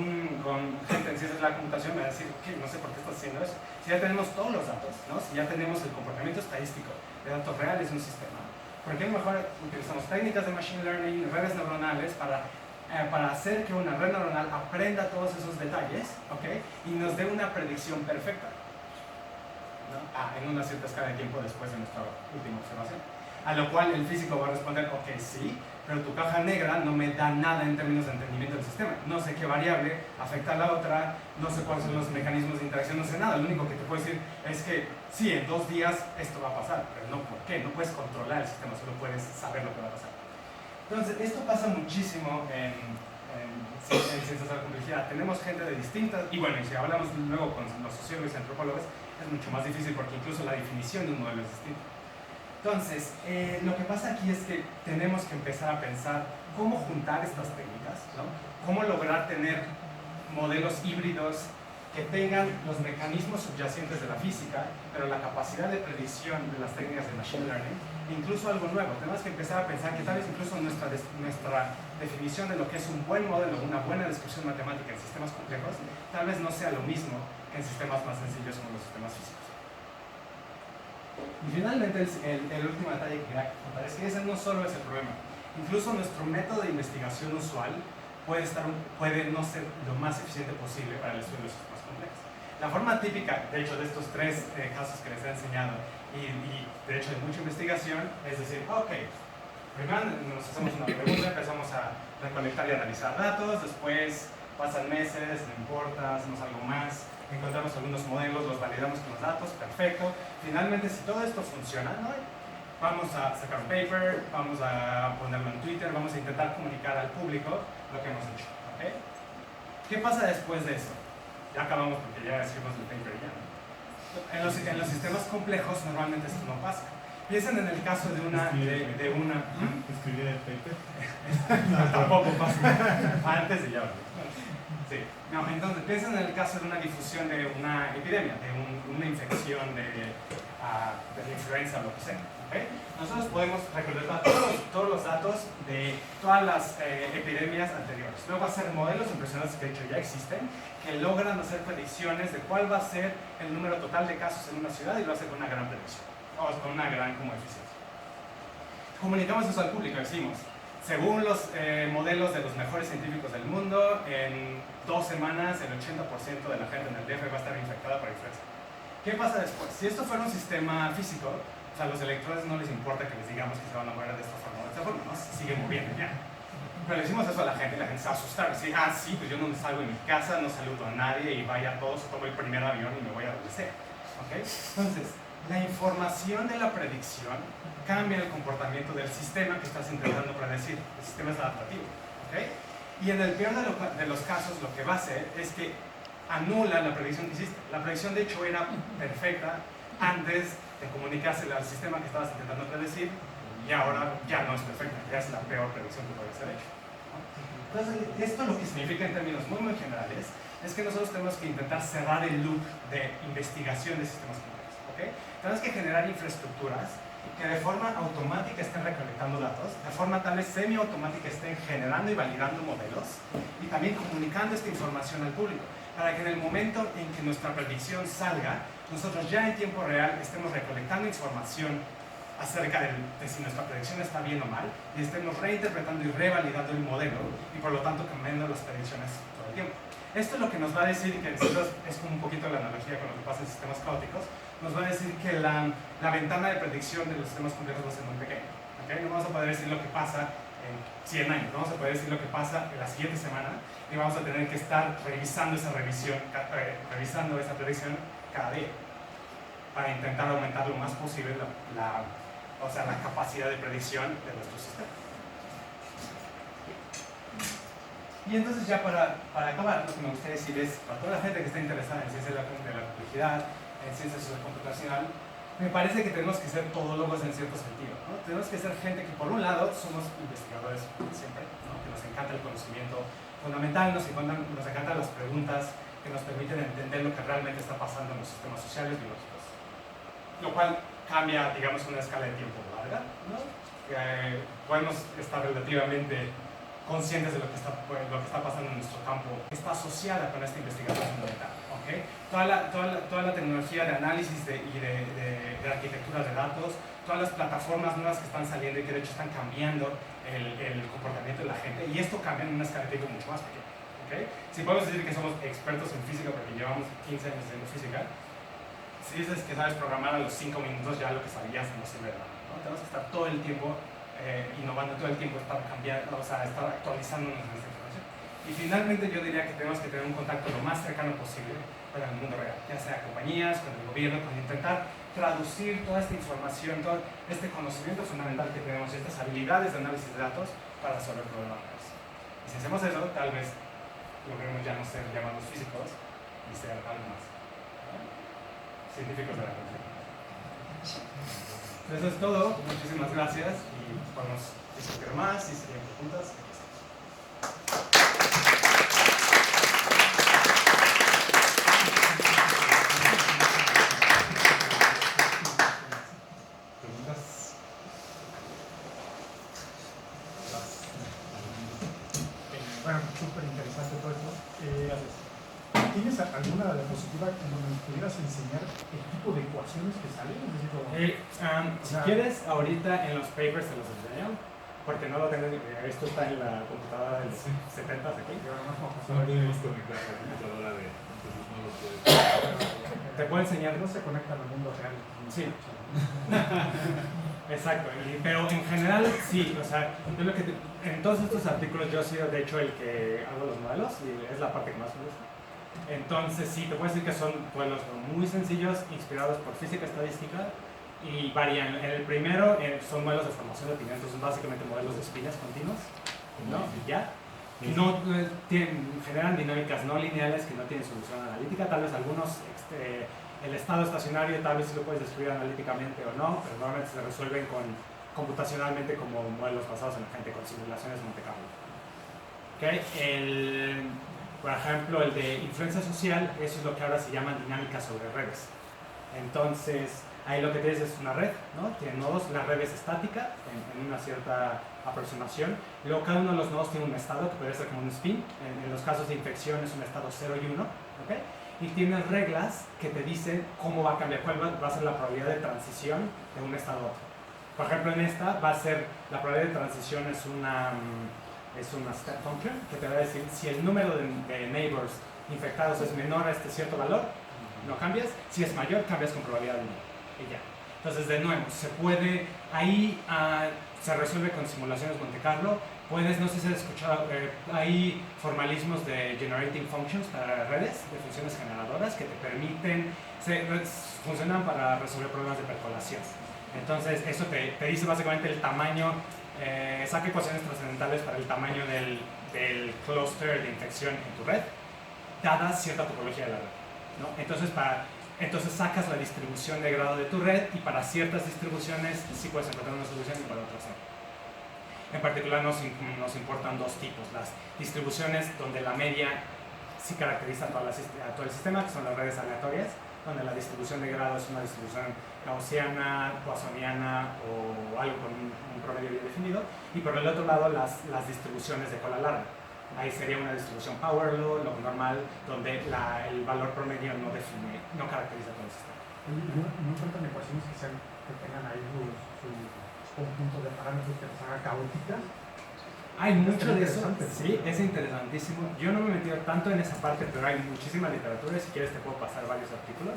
gente en ciencias de la computación, me va a decir, ok, no sé por qué estás haciendo eso. Si ya tenemos todos los datos, ¿no? Si ya tenemos el comportamiento estadístico de datos reales de un sistema, ¿por qué mejor utilizamos técnicas de machine learning, redes neuronales, para hacer que una red neuronal aprenda todos esos detalles, ¿okay? Y nos dé una predicción perfecta, ¿no? En una cierta escala de tiempo después de nuestra última observación? A lo cual el físico va a responder, ok, sí, pero tu caja negra no me da nada en términos de entendimiento del sistema. No sé qué variable afecta a la otra, no sé cuáles son los mecanismos de interacción, no sé nada. Lo único que te puedo decir es que sí, en 2 días esto va a pasar, pero no por qué. No puedes controlar el sistema, solo puedes saber lo que va a pasar. Entonces, esto pasa muchísimo en ciencias de la complejidad. Tenemos gente de distintas, y bueno, y si hablamos luego con los sociólogos y antropólogos, es mucho más difícil porque incluso la definición de un modelo es distinta. Entonces, lo que pasa aquí es que tenemos que empezar a pensar cómo juntar estas técnicas, ¿no? Cómo lograr tener modelos híbridos que tengan los mecanismos subyacentes de la física, pero la capacidad de predicción de las técnicas de machine learning, incluso algo nuevo. Tenemos que empezar a pensar que tal vez incluso nuestra definición de lo que es un buen modelo, una buena descripción matemática en sistemas complejos, tal vez no sea lo mismo que en sistemas más sencillos como los sistemas físicos. Y finalmente, el último detalle que quería contar es que ese no solo es el problema. Incluso nuestro método de investigación usual puede no ser lo más eficiente posible para el estudio de los sistemas complejos. La forma típica, de hecho, de estos 3 casos que les he enseñado, y de hecho hay mucha investigación, es decir, ok, primero nos hacemos una pregunta, empezamos a recolectar y analizar datos, después pasan meses, no importa, hacemos algo más, encontramos algunos modelos, los validamos con los datos, perfecto. Finalmente, si todo esto funciona, ¿no? Vamos a sacar un paper, vamos a ponerlo en Twitter, vamos a intentar comunicar al público lo que hemos hecho. ¿Okay? ¿Qué pasa después de eso? Ya acabamos porque ya hicimos el paper ya, ¿no? En los sistemas complejos normalmente esto no pasa. Piensen en el caso de una... Escribir el paper. Tampoco pasa. Antes y ya. Sí. No, entonces piensen en el caso de una difusión de una epidemia, de una infección de la influenza o lo que sea. ¿Okay? Nosotros podemos recolectar todos los datos de todas las epidemias anteriores. Luego hacer modelos impresionantes que de hecho ya existen, que logran hacer predicciones de cuál va a ser el número total de casos en una ciudad y lo hacen con una gran predicción, o con una gran como eficiencia. Comunicamos eso al público, decimos, según los modelos de los mejores científicos del mundo, en 2 semanas el 80% de la gente en el DF va a estar infectada por influenza. ¿Qué pasa después? Si esto fuera un sistema físico, o sea, a los electrones no les importa que les digamos que se van a mover de esta forma o de esta forma, ¿no? Se siguen moviendo ya. Pero le decimos eso a la gente y la gente se va a asustar. Dice, sí, pues yo no me salgo de mi casa, no saludo a nadie y vaya a todos, tomo el primer avión y me voy a donde sea. ¿Okay? Entonces, la información de la predicción cambia el comportamiento del sistema que estás intentando predecir. El sistema es adaptativo. ¿Okay? Y en el peor de los casos, lo que va a hacer es que anula la predicción que hiciste. La predicción, de hecho, era perfecta antes de comunicársela al sistema que estabas intentando predecir, y ahora ya no es perfecta, ya es la peor predicción que puede ser hecha. Entonces, esto lo que significa en términos muy generales es que nosotros tenemos que intentar cerrar el loop de investigación de sistemas complejos. ¿Okay? Tenemos que generar infraestructuras que de forma automática estén recolectando datos, de forma tal vez semiautomática estén generando y validando modelos y también comunicando esta información al público, para que en el momento en que nuestra predicción salga, nosotros ya en tiempo real estemos recolectando información acerca de si nuestra predicción está bien o mal, y estemos reinterpretando y revalidando el modelo, y por lo tanto cambiando las predicciones todo el tiempo. Esto es lo que nos va a decir, que es como un poquito la analogía con lo que pasa en sistemas caóticos, nos va a decir que la ventana de predicción de los sistemas complejos va a ser muy pequeña. ¿Okay? No vamos a poder decir lo que pasa en 100 años, no vamos a poder decir lo que pasa en la siguiente semana, y vamos a tener que estar revisando esa predicción cada día, para intentar aumentar lo más posible la capacidad de predicción de nuestro sistema. Y entonces ya para acabar, lo que me gustaría decir es, para toda la gente que está interesada en ciencia de la complejidad, en ciencia social computacional, me parece que tenemos que ser todólogos en cierto sentido, ¿no? Tenemos que ser gente que, por un lado, somos investigadores siempre, ¿no? Que nos encanta el conocimiento fundamental, nos encantan las preguntas que nos permiten entender lo que realmente está pasando en los sistemas sociales biológicos, lo cual cambia, digamos, una escala de tiempo larga, ¿no? Podemos estar relativamente conscientes de lo que está pasando en nuestro campo, está asociada con esta investigación fundamental. ¿Okay? Toda la tecnología de análisis y de arquitectura de datos, todas las plataformas nuevas que están saliendo y que de hecho están cambiando el comportamiento de la gente, y esto cambia en una escala de tiempo mucho más pequeña. ¿Okay? Si podemos decir que somos expertos en física porque llevamos 15 años haciendo física, si dices que sabes programar a los 5 minutos, ya lo que sabías no sirve de nada, ¿no? Tenemos que estar todo el tiempo innovando, todo el tiempo estar cambiando, estar actualizando nuestra información. Y finalmente yo diría que tenemos que tener un contacto lo más cercano posible con el mundo real, ya sea compañías, con el gobierno, con intentar traducir toda esta información, todo este conocimiento fundamental que tenemos, estas habilidades de análisis de datos para resolver problemas reales. Y si hacemos eso, tal vez logremos ya no ser llamados físicos y ser algo más, ¿no? Científicos de la conciencia. Eso es todo, muchísimas gracias y podemos discutir más si se tienen preguntas. Bueno, súper interesante todo esto. ¿Tienes alguna diapositiva en donde nos pudieras enseñar el tipo de ecuaciones que salen? Si quieres, ahorita en los papers se los enseño, porque no lo tengo, esto está en la computadora de los 70 aquí. No podemos conectar la computadora entonces no lo puedes. Te puedo enseñar. No se conectan al mundo real. Sí. Exacto, pero en general sí, o sea, en todos estos artículos yo he sido de hecho el que hago los modelos y es la parte que más me gusta. Entonces sí, te puedo decir que son modelos muy sencillos, inspirados por física estadística y varían. En el primero son modelos de formación de opinión, entonces son básicamente modelos de espinas continuas, ¿no? Y ya. Generan dinámicas no lineales que no tienen solución analítica, tal vez algunos El estado estacionario tal vez sí lo puedes describir analíticamente o no, pero normalmente se resuelven computacionalmente como modelos basados en la gente, con simulaciones de Monte Carlo. ¿Okay? Por ejemplo, el de influencia social, eso es lo que ahora se llama dinámica sobre redes. Entonces, ahí lo que tienes es una red, ¿no? Tiene nodos, la red es estática en una cierta aproximación. Luego cada uno de los nodos tiene un estado que puede ser como un spin. En los casos de infección es un estado 0 y 1, ¿okay? Y tienes reglas que te dicen cómo va a cambiar, cuál va a ser la probabilidad de transición de un estado a otro. Por ejemplo, en esta va a ser, la probabilidad de transición es una step function que te va a decir si el número de neighbors infectados es menor a este cierto valor, no cambias. Si es mayor, cambias con probabilidad de 1. Y ya. Entonces, de nuevo, se puede, ahí se resuelve con simulaciones Monte Carlo. Puedes, no sé si has escuchado, hay formalismos de generating functions para redes, de funciones generadoras que te permiten, funcionan para resolver problemas de percolación. Entonces, eso te dice básicamente el tamaño, saca ecuaciones trascendentales para el tamaño del clúster de infección en tu red, dada cierta topología de la red, ¿no? Entonces sacas la distribución de grado de tu red y para ciertas distribuciones sí puedes encontrar una solución y para otras no. En particular nos importan dos tipos, las distribuciones donde la media sí caracteriza a todo el sistema, que son las redes aleatorias, donde la distribución de grado es una distribución gaussiana, poissoniana o algo con un promedio bien definido, y por el otro lado las distribuciones de cola larga. Ahí sería una distribución power law, lo normal, donde el valor promedio no caracteriza todo el sistema. ¿No encuentran ecuaciones que tengan ahí su conjunto de parámetros que les haga caóticas? Hay mucho de eso, sí, es interesantísimo. Yo no me he metido tanto en esa parte, pero hay muchísima literatura. Si quieres te puedo pasar varios artículos.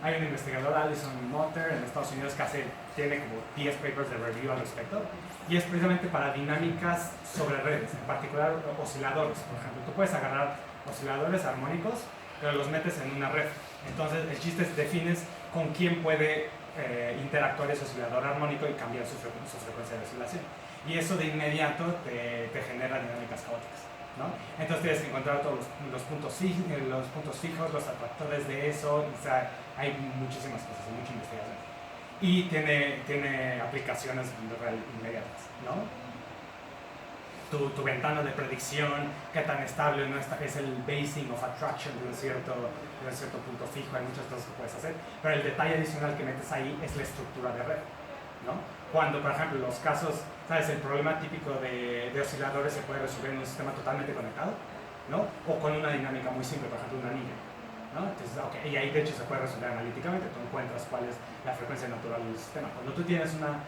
Hay un investigador, Alison Motter, en Estados Unidos, que tiene como 10 papers de review al respecto, y es precisamente para dinámicas sobre redes, en particular osciladores. Por ejemplo, tú puedes agarrar osciladores armónicos, pero los metes en una red. Entonces el chiste es defines con quién puede interactuar ese oscilador armónico y cambiar su frecuencia de oscilación. Y eso de inmediato te genera dinámicas caóticas, ¿no? Entonces tienes que encontrar todos los puntos fijos, los atractores de eso, o sea, hay muchísimas cosas, hay mucha investigación. Y tiene aplicaciones inmediatas, ¿no? Tu ventana de predicción, qué tan estable no está, es el basing of attraction de un cierto punto fijo, hay muchas cosas que puedes hacer, pero el detalle adicional que metes ahí es la estructura de red, ¿no? Cuando, por ejemplo, los casos, ¿sabes? El problema típico de osciladores se puede resolver en un sistema totalmente conectado, ¿no? O con una dinámica muy simple, por ejemplo, un anillo, ¿no? Entonces, okay, y ahí de hecho se puede resolver analíticamente, tú encuentras cuál es la frecuencia natural del sistema. Cuando tú tienes una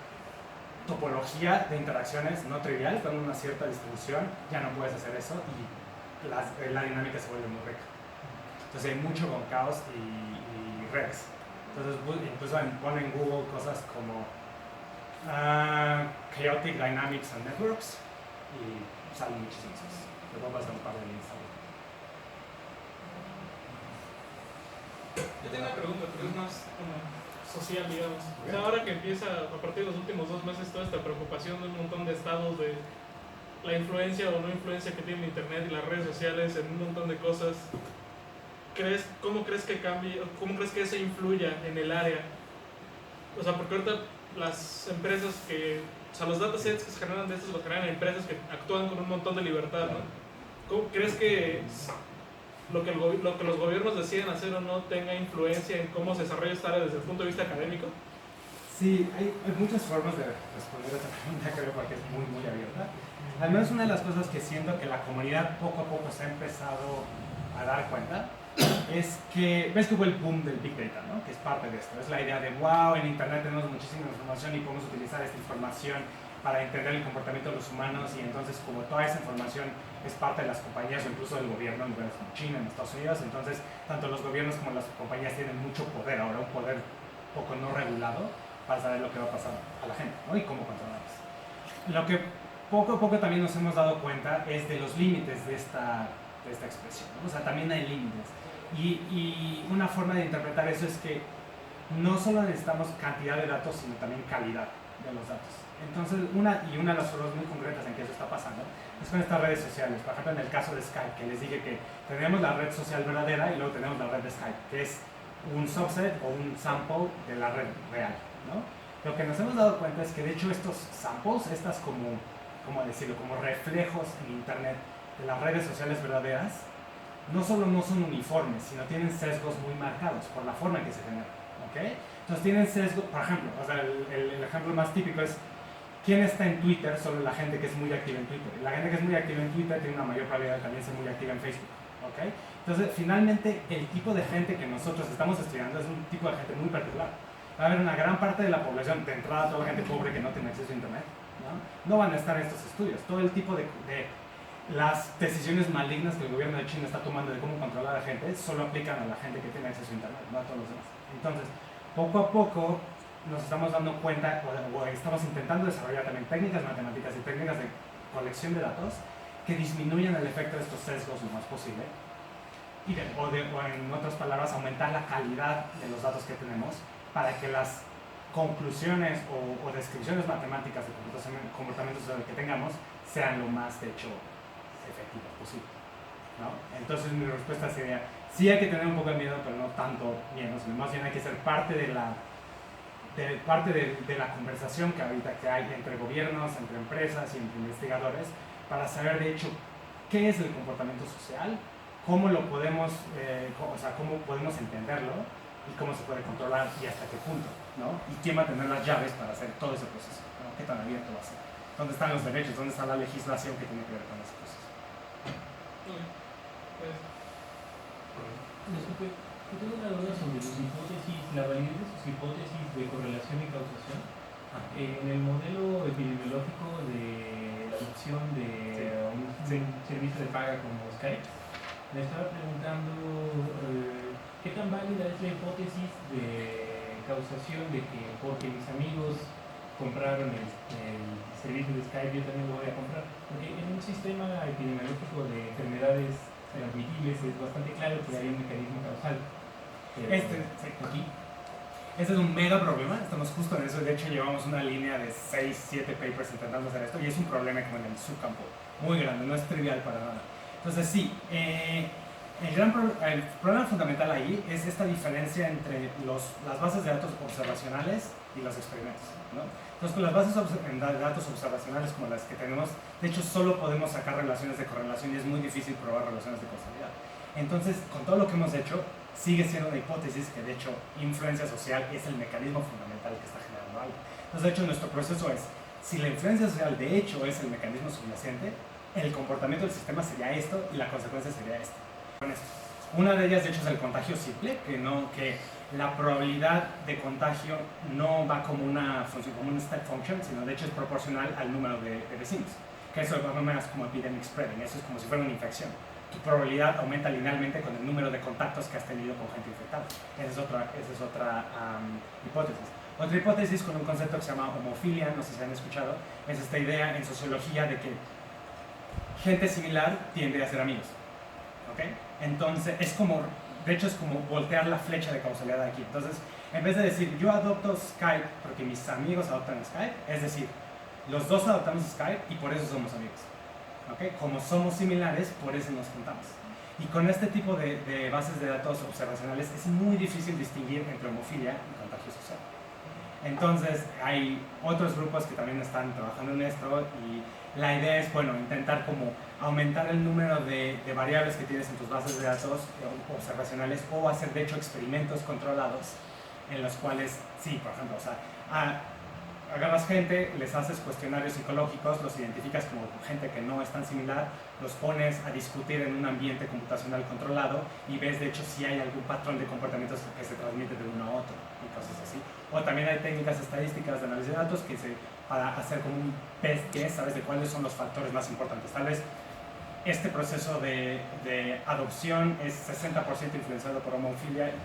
topología de interacciones no trivial, con una cierta distribución, ya no puedes hacer eso y la dinámica se vuelve muy rica. Entonces hay mucho con caos y redes. Entonces incluso ponen en Google cosas como Chaotic Dynamics and Networks y salen muchísimas cosas. Te puedo pasar un par de links ahí. Yo tengo una pregunta, pero es más como social, digamos. O sea, ahora que empieza a partir de los últimos 2 meses toda esta preocupación de un montón de estados de la influencia o no influencia que tiene Internet y las redes sociales en un montón de cosas, ¿cómo crees que cambie, cómo crees que eso influya en el área? O sea, porque ahorita las empresas o sea, los datasets que se generan de estos los generan empresas que actúan con un montón de libertad, ¿no? ¿Cómo crees que lo que los gobiernos deciden hacer o no tenga influencia en cómo se desarrolla esta área desde el punto de vista académico? Sí, hay muchas formas de responder a esta pregunta, creo, porque es muy, muy abierta. Al menos una de las cosas que siento que la comunidad poco a poco se ha empezado a dar cuenta es que, ves que hubo el boom del Big Data, ¿no? Que es parte de esto. Es la idea de, wow, en Internet tenemos muchísima información y podemos utilizar esta información para entender el comportamiento de los humanos, y entonces como toda esa información es parte de las compañías o incluso del gobierno en lugares como China, en Estados Unidos, entonces tanto los gobiernos como las compañías tienen mucho poder ahora, un poder poco no regulado para saber lo que va a pasar a la gente, ¿no? Y cómo controlarlas. Lo que poco a poco también nos hemos dado cuenta es de los límites de esta expresión, ¿no? O sea, también hay límites. Y una forma de interpretar eso es que no solo necesitamos cantidad de datos, sino también calidad de los datos. Entonces, una de las formas muy concretas en que eso está pasando es con estas redes sociales. Por ejemplo, en el caso de Skype, que les dije que tenemos la red social verdadera y luego tenemos la red de Skype, que es un subset o un sample de la red real, ¿no? Lo que nos hemos dado cuenta es que de hecho estos samples, estas como decirlo, como reflejos en internet de las redes sociales verdaderas, no solo no son uniformes, sino tienen sesgos muy marcados por la forma en que se generan, ¿ok? Entonces tienen sesgos, por ejemplo, o sea, el ejemplo más típico es ¿quién está en Twitter? Solo la gente que es muy activa en Twitter. La gente que es muy activa en Twitter tiene una mayor probabilidad de también ser muy activa en Facebook, ¿ok? Entonces, finalmente, el tipo de gente que nosotros estamos estudiando es un tipo de gente muy particular. Va a haber una gran parte de la población, de entrada toda la gente pobre que no tiene acceso a internet, no van a estar en estos estudios. Todo el tipo de las decisiones malignas que el gobierno de China está tomando de cómo controlar a la gente solo aplican a la gente que tiene acceso a internet, no a todos los demás. Entonces, poco a poco nos estamos dando cuenta o estamos intentando desarrollar también técnicas matemáticas y técnicas de colección de datos que disminuyan el efecto de estos sesgos lo más posible y o en otras palabras aumentar la calidad de los datos que tenemos para que las conclusiones o descripciones matemáticas de comportamientos que tengamos sean lo más de hecho efectivas posible, ¿no? Entonces mi respuesta sería sí hay que tener un poco de miedo, pero no tanto miedo, sino más bien hay que ser parte de la conversación que ahorita que hay entre gobiernos, entre empresas y entre investigadores para saber de hecho qué es el comportamiento social, cómo lo podemos, cómo podemos entenderlo y cómo se puede controlar y hasta qué punto, ¿no? Y quién va a tener las llaves para hacer todo ese proceso, ¿no? Qué tan abierto va a ser, dónde están los derechos, dónde está la legislación que tiene que ver con esas cosas. Disculpe, yo tengo una duda sobre sus hipótesis, la validez de sus hipótesis de correlación y causación. En el modelo epidemiológico de la adopción de un servicio de paga como Skype, le estaba preguntando qué tan válida es la hipótesis de causación de que porque mis amigos compraron el servicio de Skype yo también lo voy a comprar. Porque en un sistema epidemiológico de enfermedades transmitibles es bastante claro que hay un mecanismo causal. Aquí Este es un mega problema, estamos justo en eso, de hecho llevamos una línea de 6, 7 papers intentando hacer esto y es un problema como en el subcampo, muy grande, no es trivial para nada. Entonces sí, el problema fundamental ahí es esta diferencia entre las bases de datos observacionales y los experimentos, ¿no? Entonces con las bases de datos observacionales como las que tenemos, de hecho solo podemos sacar relaciones de correlación y es muy difícil probar relaciones de causalidad. Entonces con todo lo que hemos hecho, sigue siendo una hipótesis que de hecho influencia social es el mecanismo fundamental que está generando algo. Entonces de hecho nuestro proceso es, si la influencia social de hecho es el mecanismo subyacente, el comportamiento del sistema sería esto y la consecuencia sería esto. Una de ellas de hecho es el contagio simple, que la probabilidad de contagio no va como una función, como un step function, sino de hecho es proporcional al número de vecinos, que eso es más como epidemic spreading, eso es como si fuera una infección. Tu probabilidad aumenta linealmente con el número de contactos que has tenido con gente infectada. Esa es otra hipótesis. Otra hipótesis con un concepto que se llama homofilia, no sé si han escuchado, es esta idea en sociología de que gente similar tiende a ser amigos. ¿Okay? Entonces, de hecho es como voltear la flecha de causalidad aquí. Entonces, en vez de decir yo adopto Skype porque mis amigos adoptan Skype, es decir, los dos adoptamos Skype y por eso somos amigos. ¿Okay? Como somos similares, por eso nos juntamos. Y con este tipo de bases de datos observacionales es muy difícil distinguir entre homofilia y contagio social. Entonces hay otros grupos que también están trabajando en esto y la idea es, bueno, intentar como aumentar el número de variables que tienes en tus bases de datos observacionales o hacer de hecho experimentos controlados en los cuales, sí, por ejemplo, o sea, agarras gente, les haces cuestionarios psicológicos, los identificas como gente que no es tan similar, los pones a discutir en un ambiente computacional controlado y ves de hecho si hay algún patrón de comportamientos que se transmite de uno a otro y cosas así. O también hay técnicas estadísticas de análisis de datos para hacer como un best guess, ¿sabes? De cuáles son los factores más importantes. Tal vez este proceso de adopción es 60% influenciado por homofilia y 40%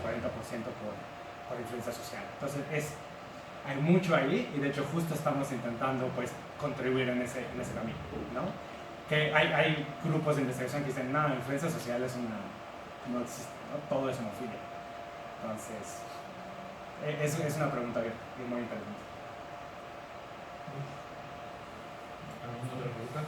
por influencia social. Entonces hay mucho ahí y de hecho justo estamos intentando pues contribuir en ese camino, ¿no? Que hay grupos de investigación que dicen, no, la influencia social no existe, ¿no? Todo es homofilia. Entonces, es una pregunta muy interesante. ¿Alguna otra pregunta?